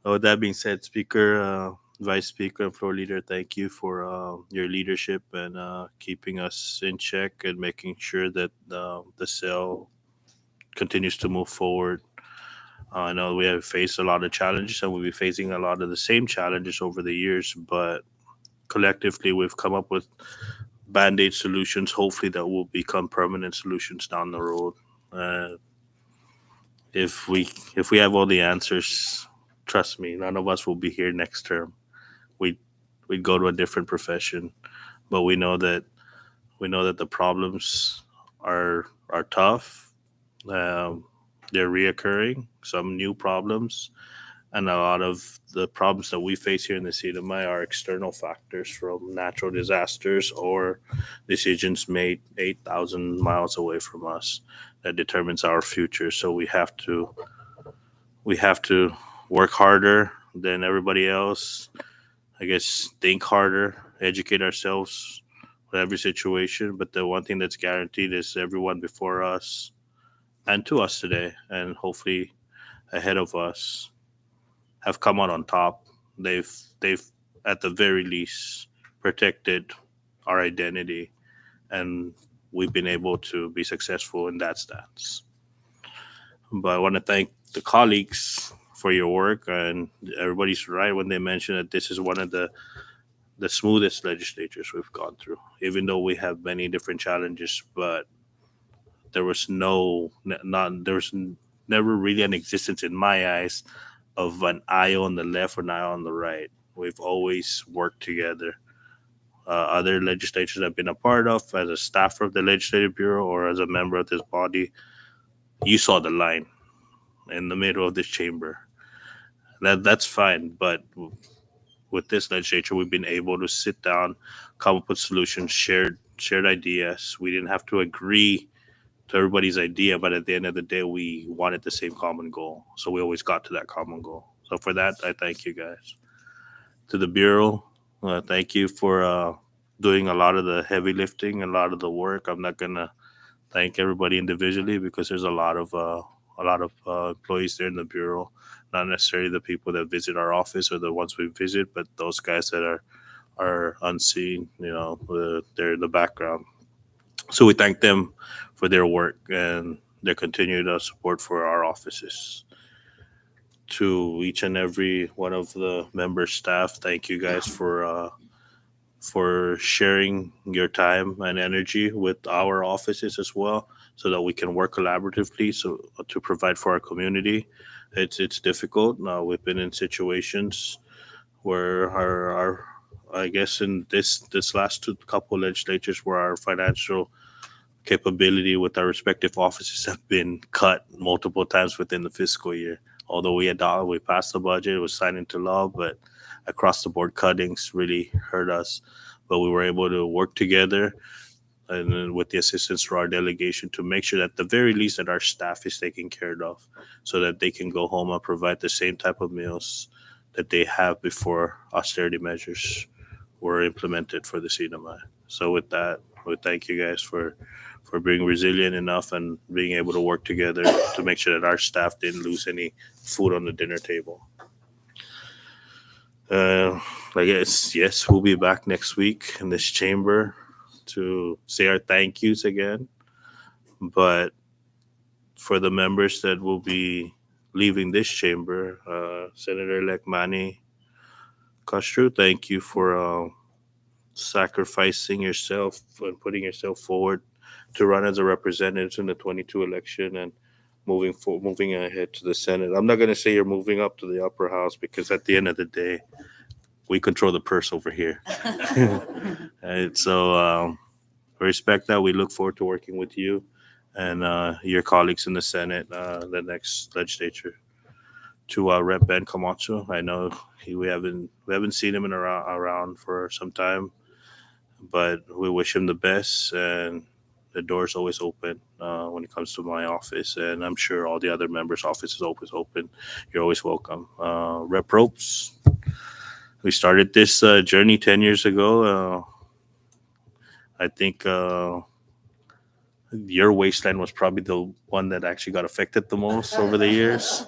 [SPEAKER 18] With that being said, Speaker, Vice Speaker, and Floor Leader, thank you for your leadership and keeping us in check and making sure that the cell continues to move forward. I know we have faced a lot of challenges and we'll be facing a lot of the same challenges over the years, but collectively we've come up with band-aid solutions, hopefully that will become permanent solutions down the road. If we have all the answers, trust me, none of us will be here next term. We'd go to a different profession, but we know that the problems are tough. They're reoccurring, some new problems, and a lot of the problems that we face here in the city of Mai are external factors from natural disasters or decisions made 8,000 miles away from us that determines our future. So we have to work harder than everybody else. I guess think harder, educate ourselves with every situation. But the one thing that's guaranteed is everyone before us and to us today, and hopefully ahead of us, have come out on top. They've at the very least protected our identity, and we've been able to be successful in that stance. But I want to thank the colleagues for your work, and everybody's right when they mention that this is one of the smoothest legislatures we've gone through, even though we have many different challenges. But there was never really an existence in my eyes of an eye on the left or an eye on the right. We've always worked together. other legislatures I've been a part of, as a staffer of the Legislative Bureau or as a member of this body, you saw the line in the middle of this chamber. That's fine, but with this legislature, we've been able to sit down, come up with solutions, shared ideas. We didn't have to agree to everybody's idea, but at the end of the day, we wanted the same common goal. So we always got to that common goal. So for that, I thank you guys. To the Bureau, thank you for doing a lot of the heavy lifting, a lot of the work. I'm not gonna thank everybody individually because there's a lot of employees there in the Bureau, not necessarily the people that visit our office or the ones we visit, but those guys that are unseen. They're in the background. So we thank them for their work and their continued support for our offices. To each and every one of the member staff, thank you guys for sharing your time and energy with our offices as well, so that we can work collaboratively to provide for our community. It's difficult. We've been in situations where our I guess in this last couple legislatures where our financial capability with our respective offices have been cut multiple times within the fiscal year. Although we passed the budget, it was signed into law, but across the board cuttings really hurt us. But we were able to work together and then with the assistance from our delegation to make sure that at the very least that our staff is taken care of, so that they can go home and provide the same type of meals that they have before austerity measures were implemented for the CNMI. So with that, we thank you guys for being resilient enough and being able to work together to make sure that our staff didn't lose any food on the dinner table. I guess, yes, we'll be back next week in this chamber to say our thank yous again. But for the members that will be leaving this chamber, Senator-elect Manny Castro, thank you for sacrificing yourself and putting yourself forward to run as a representative in the 22 election and moving ahead to the Senate. I'm not going to say you're moving up to the upper house because at the end of the day, we control the purse over here. And so we respect that. We look forward to working with you and your colleagues in the Senate, the next legislature. To Rep. Ben Camacho, I know we haven't seen him around for some time, but we wish him the best, and the door's always open when it comes to my office, and I'm sure all the other members' office is always open. You're always welcome. Rep. Ropes, we started this journey 10 years ago. I think your wasteland was probably the one that actually got affected the most over the years.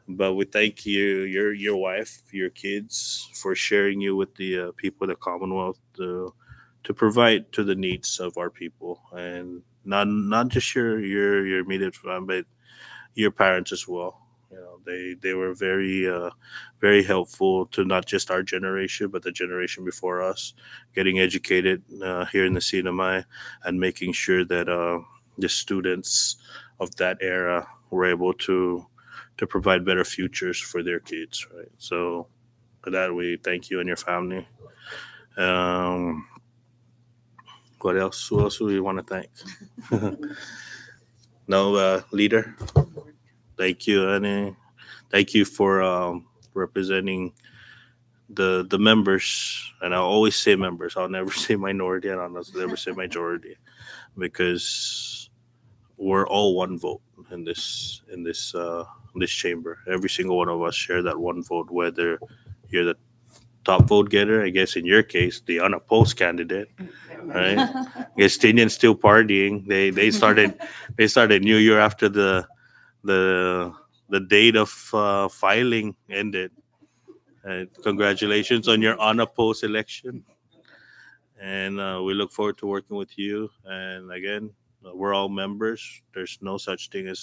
[SPEAKER 18] But we thank you, your wife, your kids, for sharing you with the people of the Commonwealth to provide to the needs of our people, and not just your immediate family, but your parents as well. They were very helpful to not just our generation, but the generation before us, getting educated here in the CNMI and making sure that the students of that era were able to provide better futures for their kids, right? So for that, we thank you and your family. What else? Who else do we want to thank? No, leader. Thank you, Annie. Thank you for representing the members. And I'll always say members. I'll never say minority, and I'll never say majority, because we're all one vote in this chamber. Every single one of us share that one vote, whether you're the top vote getter, I guess in your case, the unopposed candidate, right? Estinians still partying. They started New Year after the date of filing ended. Congratulations on your unopposed election, and we look forward to working with you. And again, we're all members. There's no such thing, at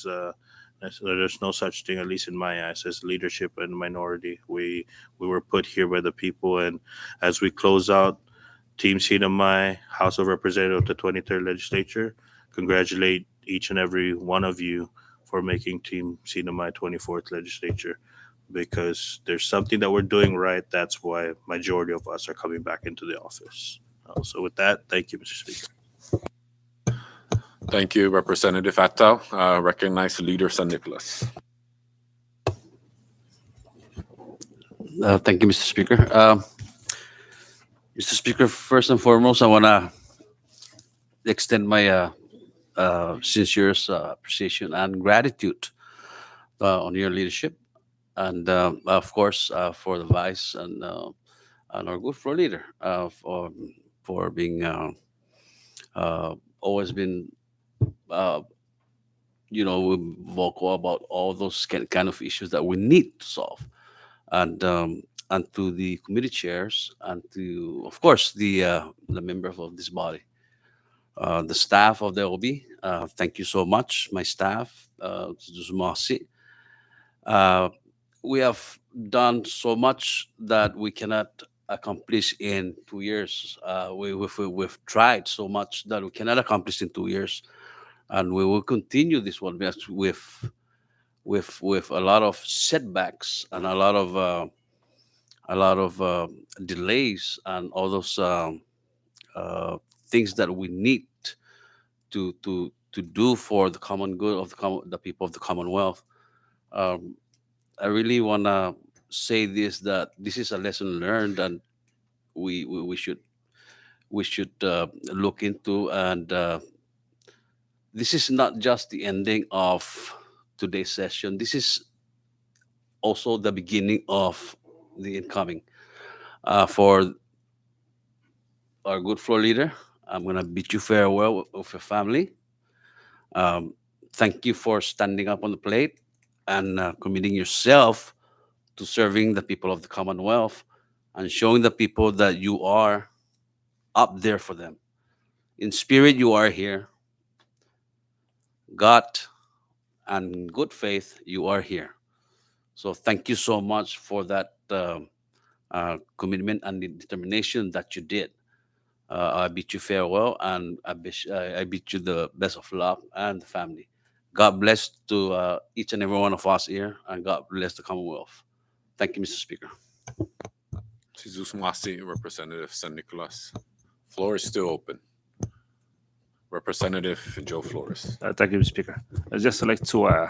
[SPEAKER 18] least in my eyes, as leadership and minority. We were put here by the people, and as we close out Team CNMI, House of Representatives, the 23rd Legislature, congratulate each and every one of you for making Team CNMI 24th Legislature, because there's something that we're doing right. That's why majority of us are coming back into the office. So with that, thank you, Mr. Speaker.
[SPEAKER 1] Thank you, Representative Attal. Recognize Leader San Nicolas.
[SPEAKER 19] Thank you, Mr. Speaker. Mr. Speaker, first and foremost, I want to extend my sincerest appreciation and gratitude on your leadership, and of course for the vice and our good floor leader for being always been vocal about all those kind of issues that we need to solve, and to the committee chairs, and to, of course, the members of this body, the staff of the OB. Thank you so much, my staff, Zuzumasi. We have done so much that we cannot accomplish in 2 years. We've tried so much that we cannot accomplish in 2 years, and we will continue this one with a lot of setbacks and a lot of delays and all those things that we need to do for the common good of the people of the Commonwealth. I really want to say this, that this is a lesson learned, and we should look into, and this is not just the ending of today's session. This is also the beginning of the incoming. For our good floor leader, I'm going to bid you farewell with your family. Thank you for standing up on the plate and committing yourself to serving the people of the Commonwealth and showing the people that you are up there for them. In spirit, you are here. God and good faith, you are here. So thank you so much for that commitment and the determination that you did. I bid you farewell, and I bid you the best of luck and the family. God bless to each and every one of us here, and God bless the Commonwealth. Thank you, Mr. Speaker.
[SPEAKER 1] Jesus Masi, Representative San Nicolas. Floor is still open. Representative Joe Flores.
[SPEAKER 20] Thank you, Mr. Speaker. I'd just like to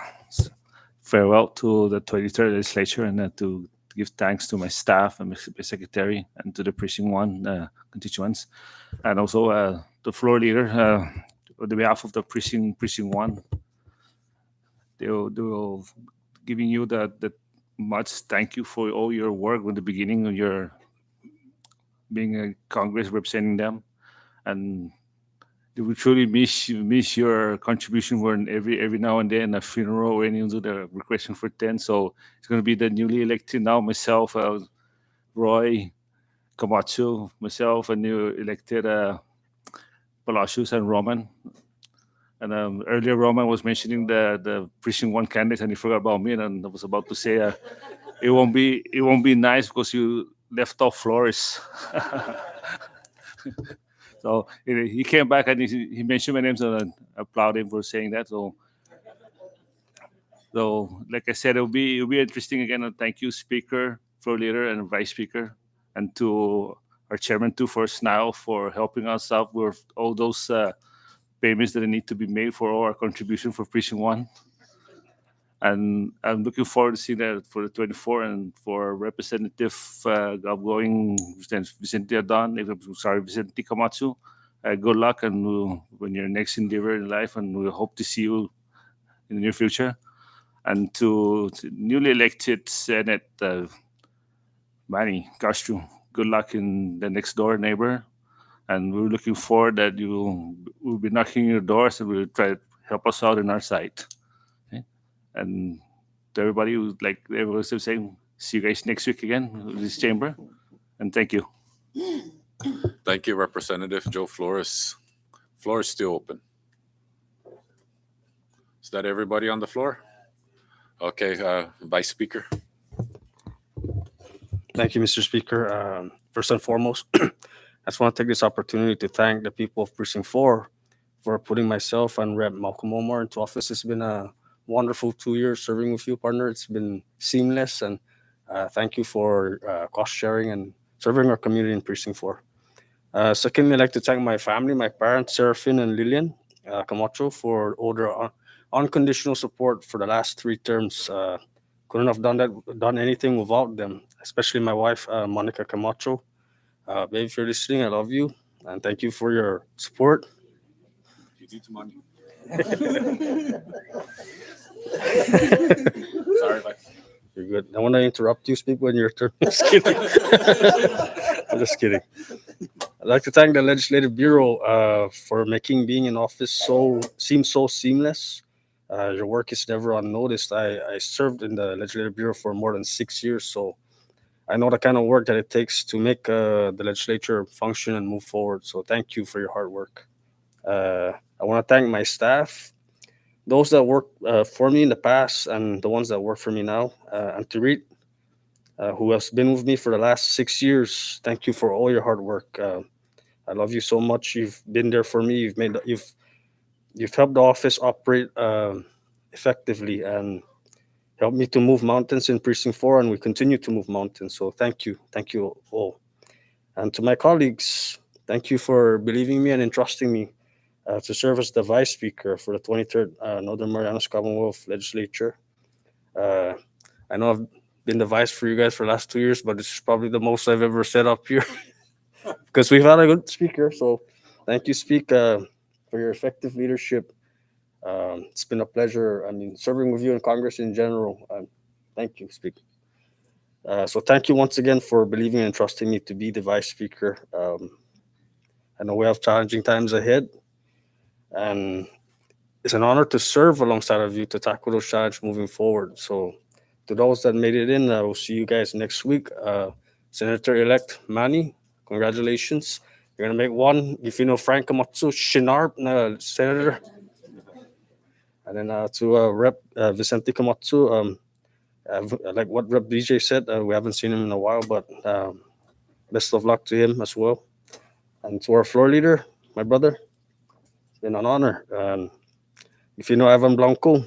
[SPEAKER 20] farewell to the 23rd legislature, and to give thanks to my staff and my secretary, and to the precinct 1 constituents, and also the floor leader on the behalf of the precinct 1. They will giving you the much thank you for all your work in the beginning of your being a Congress representing them, and they will truly miss your contribution when every now and then a funeral when you do the requesting for 10. So it's going to be the newly elected now, myself, Roy Camacho, myself, and new elected Palacios and Roman. And earlier Roman was mentioning the precinct 1 candidate, and he forgot about me, and I was about to say it won't be nice because you left off Flores. So he came back and he mentioned my name, so I applaud him for saying that. So like I said, it'll be interesting again. And thank you, Speaker, Floor Leader, and Vice Speaker, and to our Chairman too for SNILE for helping us out with all those payments that need to be made for all our contribution for Precinct 1. And I'm looking forward to seeing that for the 24, and for Representative outgoing Vicente Adan, Vicente Camacho. Good luck, and when your next endeavor in life, and we hope to see you in the near future. And to newly elected Senate Manny Castro, good luck in the next door neighbor. And we're looking forward that you will be knocking your doors, and will try to help us out in our side. And to everybody who, like everyone was saying, see you guys next week again in this chamber. And thank you.
[SPEAKER 1] Thank you, Representative Joe Flores. Floor is still open. Is that everybody on the floor? Okay, Vice Speaker.
[SPEAKER 7] Thank you, Mr. Speaker. First and foremost, I just want to take this opportunity to thank the people of Precinct 4 for putting myself and Rep. Malcolm Omar into office. It's been a wonderful 2 years serving with you, partner. It's been seamless, and thank you for cost sharing and serving our community in Precinct 4. Secondly, I'd like to thank my family, my parents, Serafin and Lillian Camacho, for all their unconditional support for the last 3 terms. Couldn't have done anything without them, especially my wife, Monica Camacho. Babe, if you're listening, I love you, and thank you for your support.
[SPEAKER 1] You need some money. Sorry, but
[SPEAKER 7] You're good. I want to interrupt you. Speak when your turn. Just kidding. I'm just kidding. I'd like to thank the Legislative Bureau for making being in office seem so seamless. Your work is never unnoticed. I served in the Legislative Bureau for more than 6 years, so I know the kind of work that it takes to make the legislature function and move forward. So thank you for your hard work. I want to thank my staff, those that worked for me in the past and the ones that work for me now, and Tarit, who has been with me for the last 6 years. Thank you for all your hard work. I love you so much. You've been there for me. You've helped the office operate effectively and helped me to move mountains in Precinct 4, and we continue to move mountains. So thank you all. And to my colleagues, thank you for believing me and entrusting me to serve as the Vice Speaker for the 23rd Northern Marianas Commonwealth Legislature. I know I've been the Vice for you guys for the last 2 years, but it's probably the most I've ever set up here because we've had a good speaker. So thank you, Speak, for your effective leadership. It's been a pleasure. I mean, serving with you in Congress in general. Thank you, Speak. So thank you once again for believing and trusting me to be the Vice Speaker. I know we have challenging times ahead, and it's an honor to serve alongside of you to tackle those challenges moving forward. So to those that made it in, we'll see you guys next week. Senator-elect Manny, congratulations. You're going to make one. If you know Frank Kamatsu, Shinarp, Senator. And then to Rep Vicente Kamatsu, like what Rep DJ said, we haven't seen him in a while, but best of luck to him as well. And to our floor leader, my brother, it's been an honor. And if you know Evan Blanco, if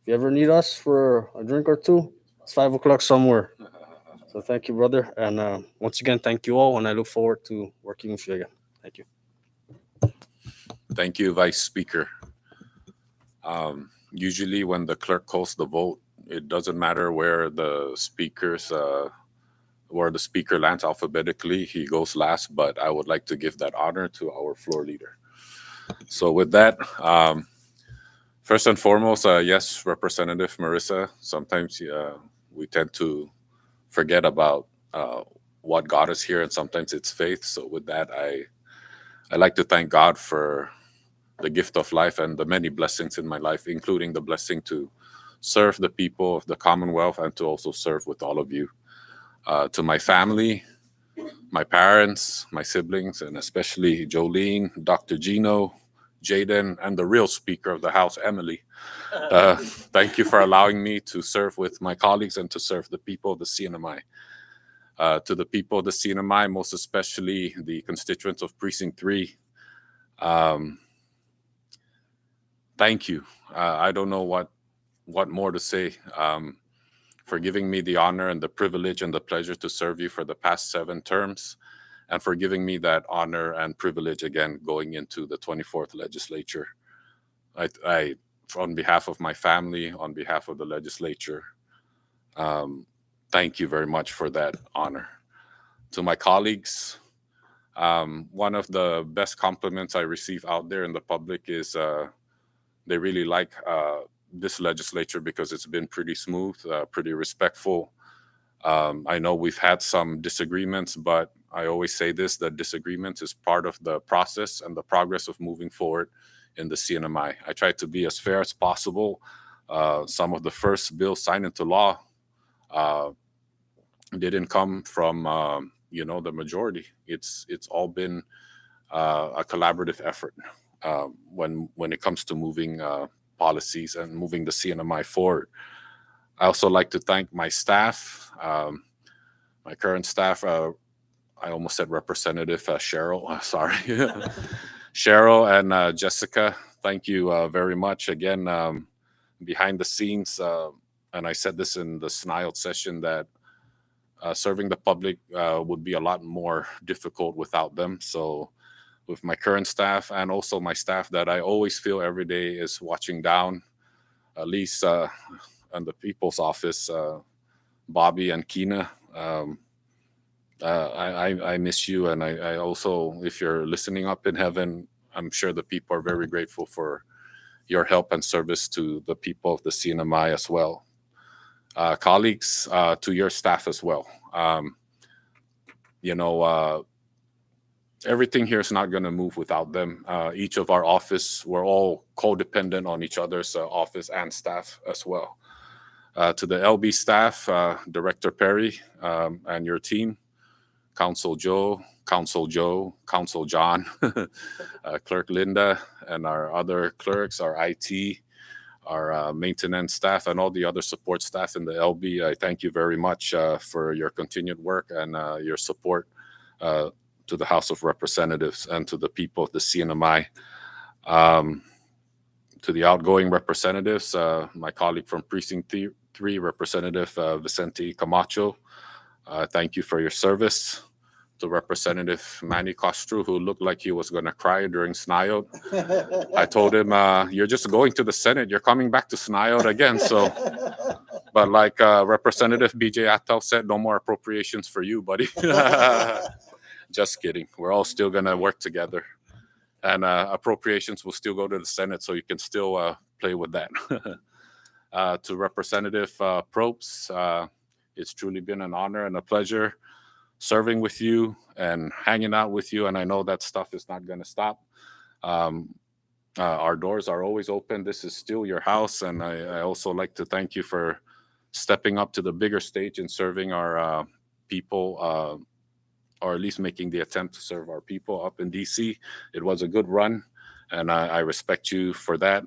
[SPEAKER 7] you ever need us for a drink or two, it's 5 o'clock somewhere. So thank you, brother. And once again, thank you all. And I look forward to working with you again. Thank you.
[SPEAKER 1] Thank you, Vice Speaker. Usually when the clerk calls the vote, it doesn't matter where the speaker lands alphabetically, he goes last, but I would like to give that honor to our floor leader. So with that, first and foremost, yes, Representative Marissa, sometimes we tend to forget about what got us here, and sometimes it's faith. So with that, I like to thank God for the gift of life and the many blessings in my life, including the blessing to serve the people of the Commonwealth and to also serve with all of you. To my family, my parents, my siblings, and especially Jolene, Dr. Gino, Jaden, and the real Speaker of the House, Emily. Thank you for allowing me to serve with my colleagues and to serve the people of the CNMI. To the people of the CNMI, most especially the constituents of Precinct 3, thank you. I don't know what more to say. For giving me the honor and the privilege and the pleasure to serve you for the past 7 terms, and for giving me that honor and privilege again going into the 24th legislature. I on behalf of my family, on behalf of the legislature, thank you very much for that honor. To my colleagues, one of the best compliments I receive out there in the public is they really like this legislature because it's been pretty smooth, pretty respectful. I know we've had some disagreements, but I always say this, that disagreements is part of the process and the progress of moving forward in the CNMI. I try to be as fair as possible. Some of the first bills signed into law didn't come from the majority. It's all been a collaborative effort when it comes to moving policies and moving the CNMI forward. I also like to thank my staff, my current staff. I almost said Representative Cheryl. Sorry, Cheryl and Jessica. Thank you very much again. Behind the scenes, and I said this in the SNILE session that Serving the public would be a lot more difficult without them. So, with my current staff and also my staff that I always feel every day is watching down, at least in the people's office, Bobby and Kina. I miss you, and I also, if you're listening up in heaven, I'm sure the people are very grateful for your help and service to the people of the CNMI as well. Colleagues, to your staff as well. You know, everything here is not going to move without them. Each of our office, we're all codependent on each other's office and staff as well. To the LB staff, Director Perry and your team, Council Joe, Council John, Clerk Linda, and our other clerks, our IT, our maintenance staff, and all the other support staff in the LB. I thank you very much for your continued work and your support to the House of Representatives and to the people of the CNMI. To the outgoing representatives, my colleague from Precinct 3, Representative Vicente Camacho, thank you for your service. To Representative Manny Castro, who looked like he was going to cry during SNIOD. I told him, you're just going to the Senate. You're coming back to SNIOD again. So, but like Representative BJ Atal said, no more appropriations for you, buddy. Just kidding. We're all still going to work together. And appropriations will still go to the Senate, so you can still play with that. To Representative Probst, it's truly been an honor and a pleasure serving with you and hanging out with you. And I know that stuff is not going to stop. Our doors are always open. This is still your house. And I also like to thank you for stepping up to the bigger stage and serving our people, or at least making the attempt to serve our people up in DC. It was a good run, and I respect you for that.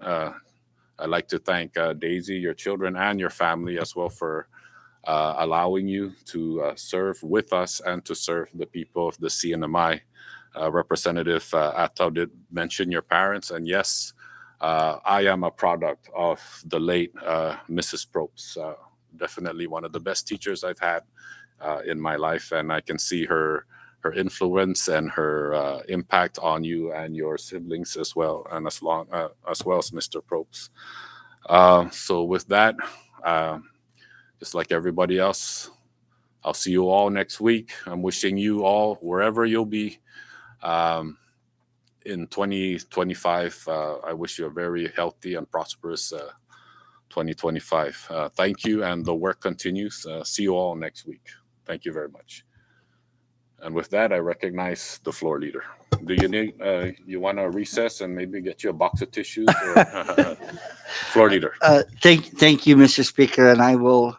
[SPEAKER 1] I'd like to thank Daisy, your children, and your family as well for allowing you to serve with us and to serve the people of the CNMI. Representative Atau did mention your parents, and yes, I am a product of the late Mrs. Probst. Definitely one of the best teachers I've had in my life, and I can see her influence and her impact on you and your siblings as well, and as well as Mr. Probst. So with that, just like everybody else, I'll see you all next week. I'm wishing you all, wherever you'll be, in 2025, I wish you a very healthy and prosperous 2025. Thank you, and the work continues. See you all next week. Thank you very much. And with that, I recognize the floor leader. Do you need, you want to recess and maybe get you a box of tissues? Or floor leader.
[SPEAKER 3] Thank you, Mr. Speaker, and I will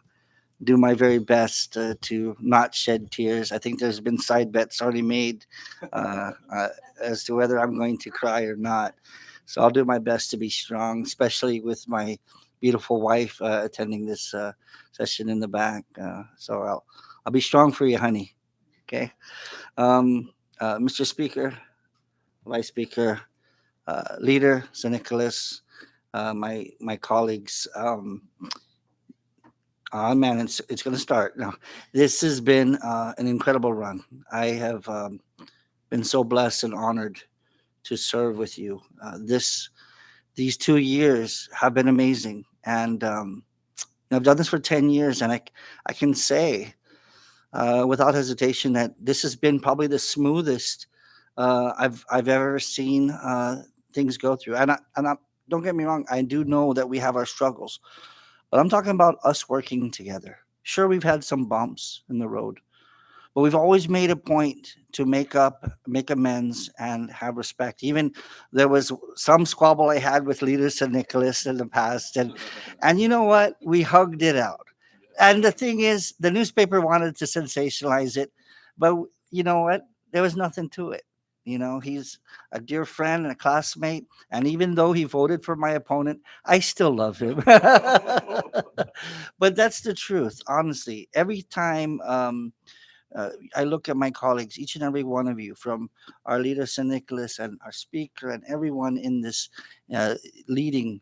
[SPEAKER 3] do my very best to not shed tears. I think there's been side bets already made as to whether I'm going to cry or not. So I'll do my best to be strong, especially with my beautiful wife attending this session in the back. So I'll be strong for you, honey. Okay. Mr. Speaker, Vice Speaker, Leader, Sir Nicholas, my colleagues. Man, it's going to start now. This has been an incredible run. I have been so blessed and honored to serve with you. These 2 years have been amazing, and I've done this for 10 years, and I can say without hesitation that this has been probably the smoothest I've ever seen things go through. And don't get me wrong, I do know that we have our struggles. But I'm talking about us working together. Sure, we've had some bumps in the road, but we've always made a point to make amends, and have respect. Even there was some squabble I had with Leader Sir Nicholas in the past, and you know what? We hugged it out. And the thing is, the newspaper wanted to sensationalize it, but you know what? There was nothing to it. You know, he's a dear friend and a classmate. And even though he voted for my opponent, I still love him. But that's the truth, honestly. Every time I look at my colleagues, each and every one of you, from our leader, Sir Nicholas, and our speaker, and everyone in this leading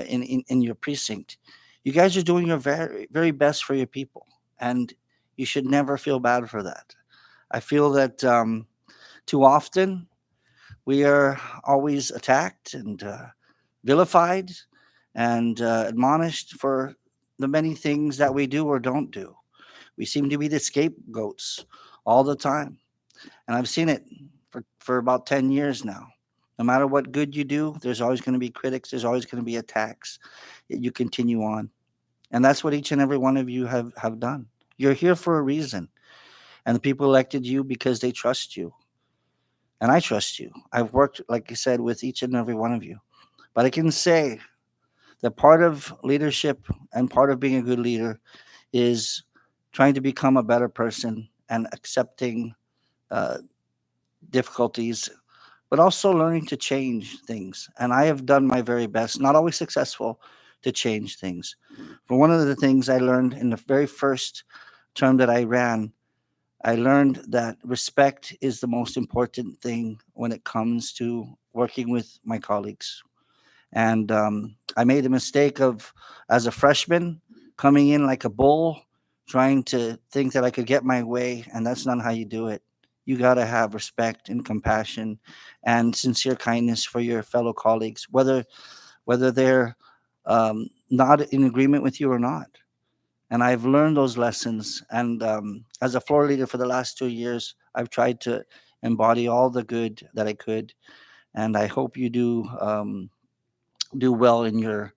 [SPEAKER 3] in your precinct, you guys are doing your very, very best for your people. And You should never feel bad for that. I feel that too often we are always attacked and vilified and admonished for the many things that we do or don't do. We seem to be the scapegoats all the time. And I've seen it for about 10 years now. No matter what good you do, there's always going to be critics, there's always going to be attacks. Yet you continue on. And that's what each and every one of you have done. You're here for a reason. And the people elected you because they trust you. And I trust you. I've worked, like I said, with each and every one of you. But I can say that part of leadership and part of being a good leader is trying to become a better person and accepting difficulties, but also learning to change things. And I have done my very best, not always successful, to change things. For one of the things I learned in the very first term that I ran, I learned that respect is the most important thing when it comes to working with my colleagues. And I made the mistake of, as a freshman, coming in like a bull, trying to think that I could get my way, and that's not how you do it. You got to have respect and compassion and sincere kindness for your fellow colleagues, whether they're not in agreement with you or not. And I've learned those lessons. And as a floor leader for the last 2 years, I've tried to embody all the good that I could. And I hope you do well in your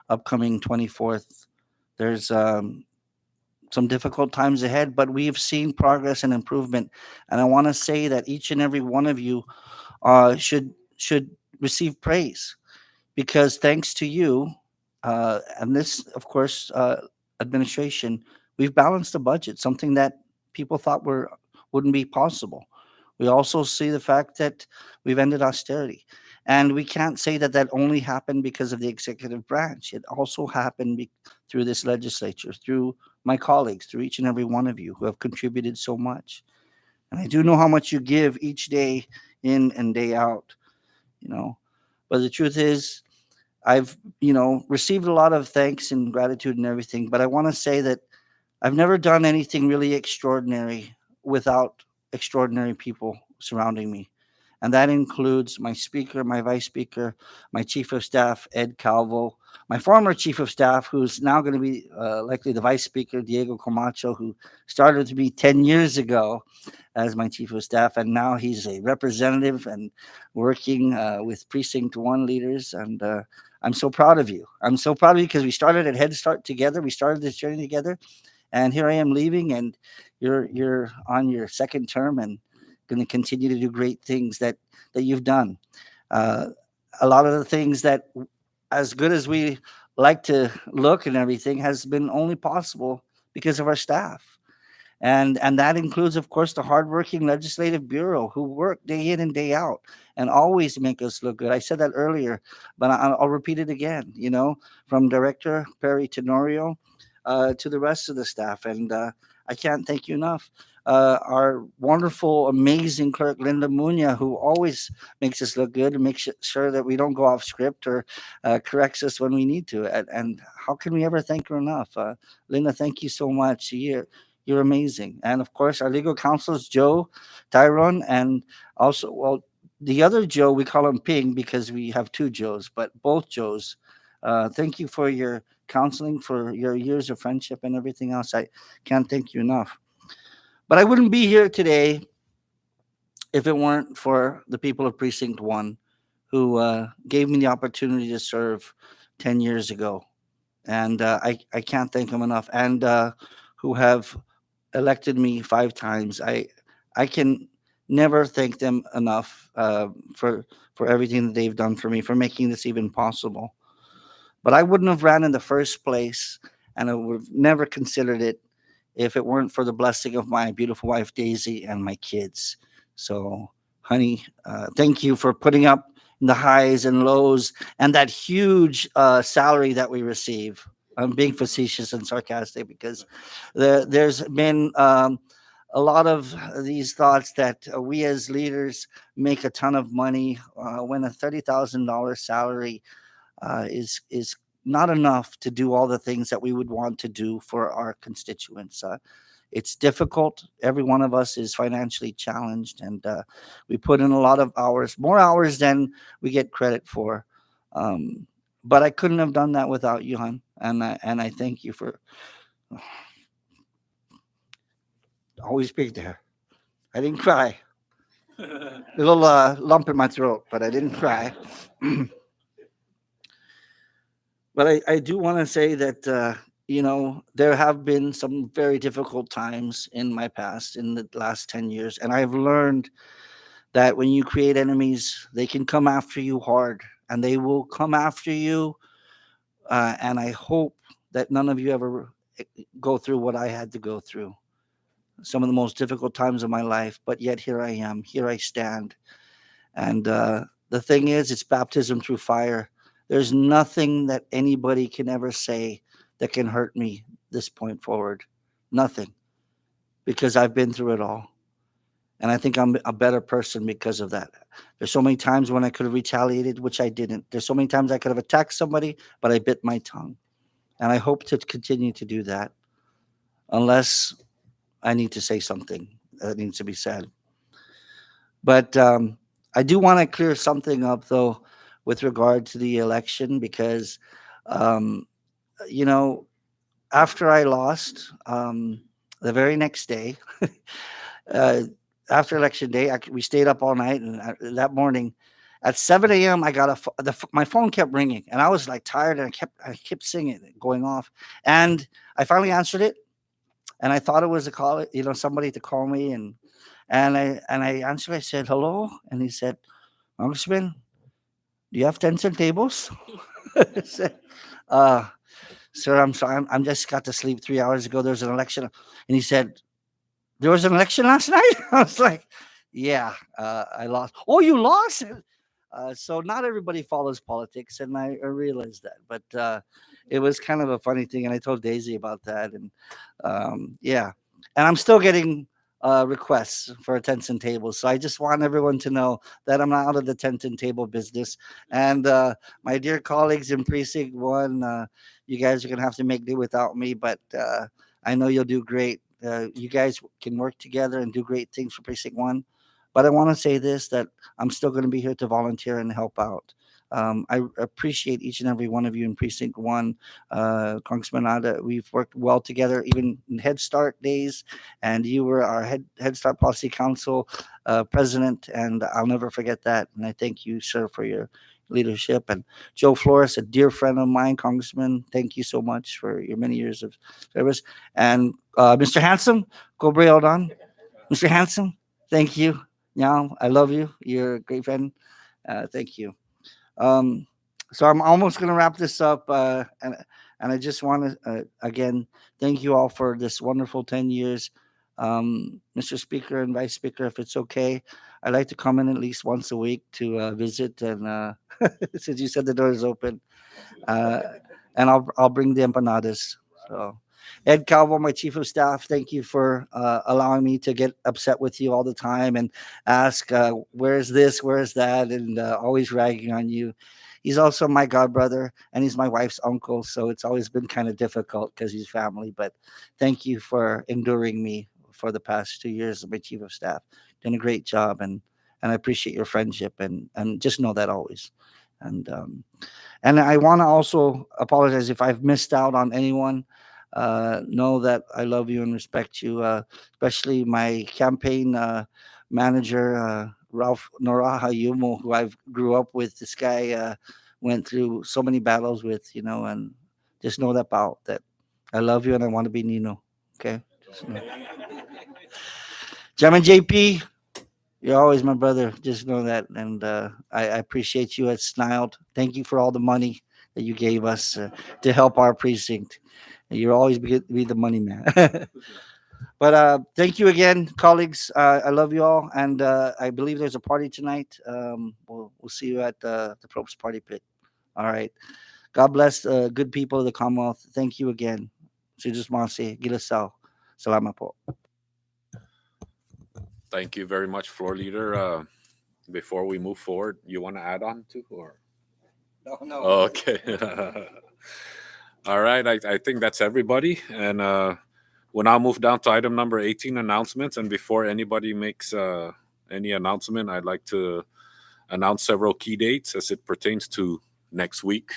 [SPEAKER 3] upcoming 24th. There's some difficult times ahead, but we've seen progress and improvement. And I want to say that each and every one of you should receive praise, because thanks to you and this, of course, administration, we've balanced the budget, something that people thought wouldn't be possible. We also see the fact that we've ended austerity. And we can't say that that only happened because of the executive branch. It also happened through this legislature, through my colleagues, through each and every one of you who have contributed so much. And I do know how much you give each day in and day out, you know. But the truth is, I've, received a lot of thanks and gratitude and everything, but I want to say that I've never done anything really extraordinary without extraordinary people surrounding me. And that includes my speaker, my vice speaker, my chief of staff, Ed Calvo, my former chief of staff, who's now going to be likely the vice speaker, Diego Camacho, who started to be 10 years ago as my chief of staff. And now he's a representative and working with Precinct 1 leaders. And I'm so proud of you. I'm so proud of you because we started at Head Start together. We started this journey together. And here I am leaving, and you're on your second term and going to continue to do great things that you've done. A lot of the things that, as good as we like to look and everything, has been only possible because of our staff. And that includes, of course, the hardworking Legislative Bureau who work day in and day out and always make us look good. I said that earlier, but I'll repeat it again, from Director Perry Tenorio to the rest of the staff. And I can't thank you enough. Our wonderful, amazing clerk, Linda Munya, who always makes us look good and makes sure that we don't go off script or corrects us when we need to. And how can we ever thank her enough? Linda, thank you so much. You're amazing. And of course, our legal counsels, Joe, Tyrone, and also, well, the other Joe, we call him Ping because we have two Joes, but both Joes. Thank you for your counseling, for your years of friendship and everything else. I can't thank you enough. But I wouldn't be here today if it weren't for the people of Precinct 1 who gave me the opportunity to serve 10 years ago. And I can't thank them enough. And who have elected me 5 times. I can never thank them enough for everything that they've done for me, for making this even possible. But I wouldn't have ran in the first place, and I would have never considered it if it weren't for the blessing of my beautiful wife, Daisy, and my kids. So, honey, thank you for putting up the highs and lows and that huge salary that we receive. I'm being facetious and sarcastic because there's been a lot of these thoughts that we as leaders make a ton of money when a $30,000 salary is not enough to do all the things that we would want to do for our constituents. It's difficult. Every one of us is financially challenged, and we put in a lot of hours, more hours than we get credit for. But I couldn't have done that without you, hon, and I thank you for always being there. I didn't cry. A little lump in my throat, but I didn't cry. But I do want to say that, there have been some very difficult times in my past, in the last 10 years. And I've learned that when you create enemies, they can come after you hard, and they will come after you. And I hope that none of you ever go through what I had to go through. Some of the most difficult times of my life, but yet here I am, here I stand. And the thing is, it's baptism through fire. There's nothing that anybody can ever say that can hurt me this point forward. Nothing. Because I've been through it all. And I think I'm a better person because of that. There's so many times when I could have retaliated, which I didn't. There's so many times I could have attacked somebody, but I bit my tongue. And I hope to continue to do that unless I need to say something that needs to be said. But I do want to clear something up, though, with regard to the election, because, um, you know, after I lost, the very next day, uh, after election day, we stayed up all night, and that morning, at 7 a.m., I got my phone kept ringing, and I was like tired, and I kept singing it, going off, and I finally answered it, and I thought it was a call, somebody to call me, and I answered. I said hello, and he said, "Congressman, do you have 10-cent tables?" I said, "Sir, I'm sorry. I'm just got to sleep 3 hours ago. There was an election," and he said, "There was an election last night." I was like, "Yeah, I lost." "Oh, you lost?" So not everybody follows politics, and I realized that. But it was kind of a funny thing, and I told Daisy about that, and yeah, and I'm still getting requests for a 10-cent table. So I just want everyone to know that I'm not out of the 10-cent table business. And my dear colleagues in Precinct 1, you guys are going to have to make do without me, but I know you'll do great. You guys can work together and do great things for Precinct 1. But I want to say this, that I'm still going to be here to volunteer and help out. I appreciate each and every one of you in Precinct 1. Congressman Ada, we've worked well together, even in Head Start days, and you were our Head Start Policy Council president, and I'll never forget that. And I thank you, sir, for your leadership. And Joe Flores, a dear friend of mine, Congressman, thank you so much for your many years of service. And Mr. Handsome, Cobre-Aldon, Mr. Handsome, thank you. Now, I love you. You're a great friend. Thank you. So I'm almost going to wrap this up, and I just want to again thank you all for this wonderful 10 years. Mr. Speaker and Vice Speaker, if it's okay, I'd like to come in at least once a week to visit, and since you said the door is open, and I'll bring the empanadas. So. Ed Calvo, my chief of staff, thank you for allowing me to get upset with you all the time and ask, where's this, where's that, and always ragging on you. He's also my godbrother, and he's my wife's uncle, so it's always been kind of difficult because he's family. But thank you for enduring me for the past 2 years as my chief of staff. Done a great job, and I appreciate your friendship, and just know that always. And I want to also apologize if I've missed out on anyone. Know that I love you and respect you, especially my campaign manager, Ralph Noraha Yumo, who I grew up with. This guy went through so many battles with, and just know that I love you and I want to be Nino. Okay? Chairman JP, you're always my brother. Just know that. And I appreciate you at Sniled. Thank you for all the money that you gave us to help our precinct. You'll always be the money man. But thank you again, colleagues. I love you all, and I believe there's a party tonight. We'll see you at the Probes Party Pit. All right. God bless good people of the Commonwealth. Thank you again. Sujus Masi, Gilasao. Salamat po.
[SPEAKER 1] Thank you very much, Floor Leader. Before we move forward, you want to add on to, or?
[SPEAKER 3] No.
[SPEAKER 1] Okay. All right. I think that's everybody. And We'll now move down to item number 18, announcements. And before anybody makes any announcement, I'd like to announce several key dates as it pertains to next week.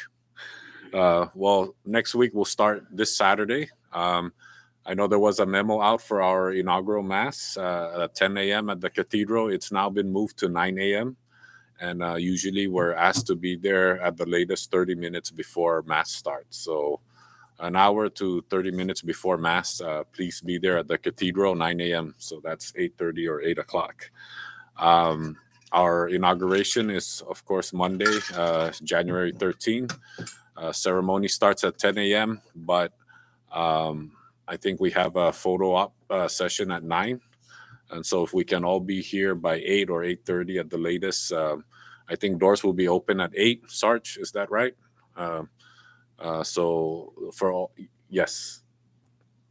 [SPEAKER 1] Well, next week we'll start this Saturday. I know there was a memo out for our inaugural Mass at 10 a.m. at the Cathedral. It's now been moved to 9 a.m. And usually we're asked to be there at the latest 30 minutes before Mass starts. So an hour to 30 minutes before Mass, please be there at the Cathedral, 9 a.m. So that's 8:30 or 8 o'clock. Our inauguration is, of course, Monday, January 13th. Ceremony starts at 10 a.m., but I think we have a photo op session at 9. And so if we can all be here by 8 or 8:30 at the latest, I think doors will be open at 8. Sarge, is that right? So for all, yes.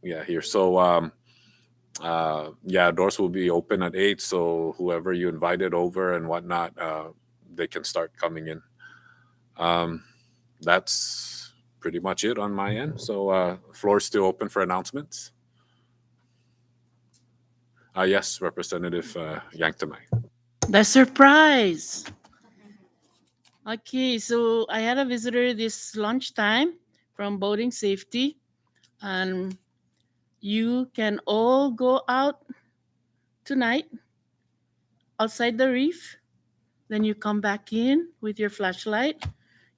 [SPEAKER 1] Yeah, here. So yeah, doors will be open at 8. So whoever you invited over and whatnot, they can start coming in. That's pretty much it on my end. So floor is still open for announcements. Yes, Representative Yanktamai.
[SPEAKER 14] The surprise. Okay, so I had a visitor this lunchtime from boating safety, and you can all go out tonight outside the reef. Then you come back in with your flashlight,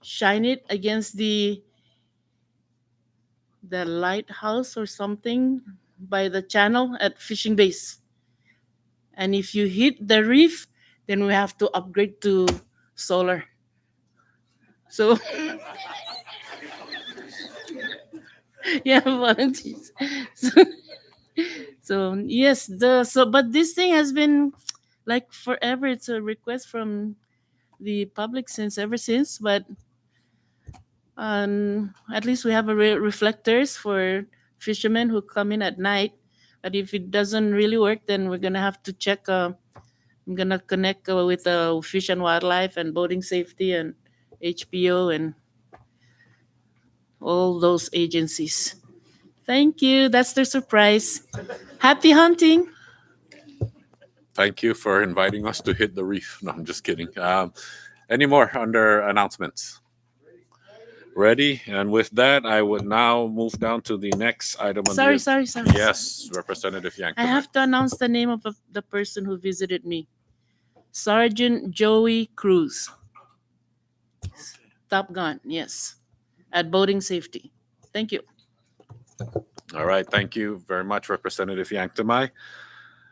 [SPEAKER 14] shine it against the lighthouse or something by the channel at Fishing Base. And if you hit the reef, then we have to upgrade to solar. So, yeah, volunteers. So yes, but this thing has been like forever. It's a request from the public ever since. But at least we have reflectors for fishermen who come in at night. But if it doesn't really work, then we're gonna have to check. I'm gonna connect with Fish and Wildlife and Boating Safety and HPO and all those agencies. Thank you. That's the surprise. Happy hunting.
[SPEAKER 1] Thank you for inviting us to hit the reef. No, I'm just kidding. Any more under announcements? Ready? And with that, I would now move down to the next item.
[SPEAKER 14] Sorry.
[SPEAKER 1] Yes, Representative Yankton.
[SPEAKER 14] I have to announce the name of the person who visited me. Sergeant Joey Cruz. Top Gun, yes. At Boating Safety. Thank you.
[SPEAKER 1] All right. Thank you very much, Representative Yanktamai.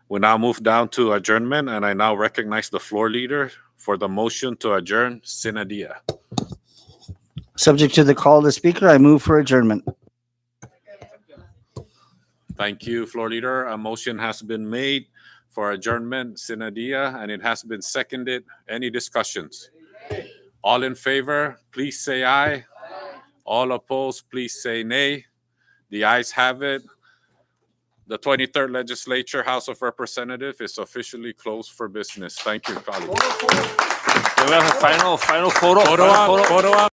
[SPEAKER 1] We now move down to adjournment, and I now recognize the floor leader for the motion to adjourn, Sinadia.
[SPEAKER 3] Subject to the call of the speaker, I move for adjournment.
[SPEAKER 1] Thank you, floor leader. A motion has been made for adjournment, Sinadia, and it has been seconded. Any discussions? All in favor, please say aye. All opposed, please say nay. The ayes have it. The 23rd Legislature, House of Representatives, is officially closed for business. Thank you, colleagues.
[SPEAKER 20] We have a final photo.
[SPEAKER 1] Photo op.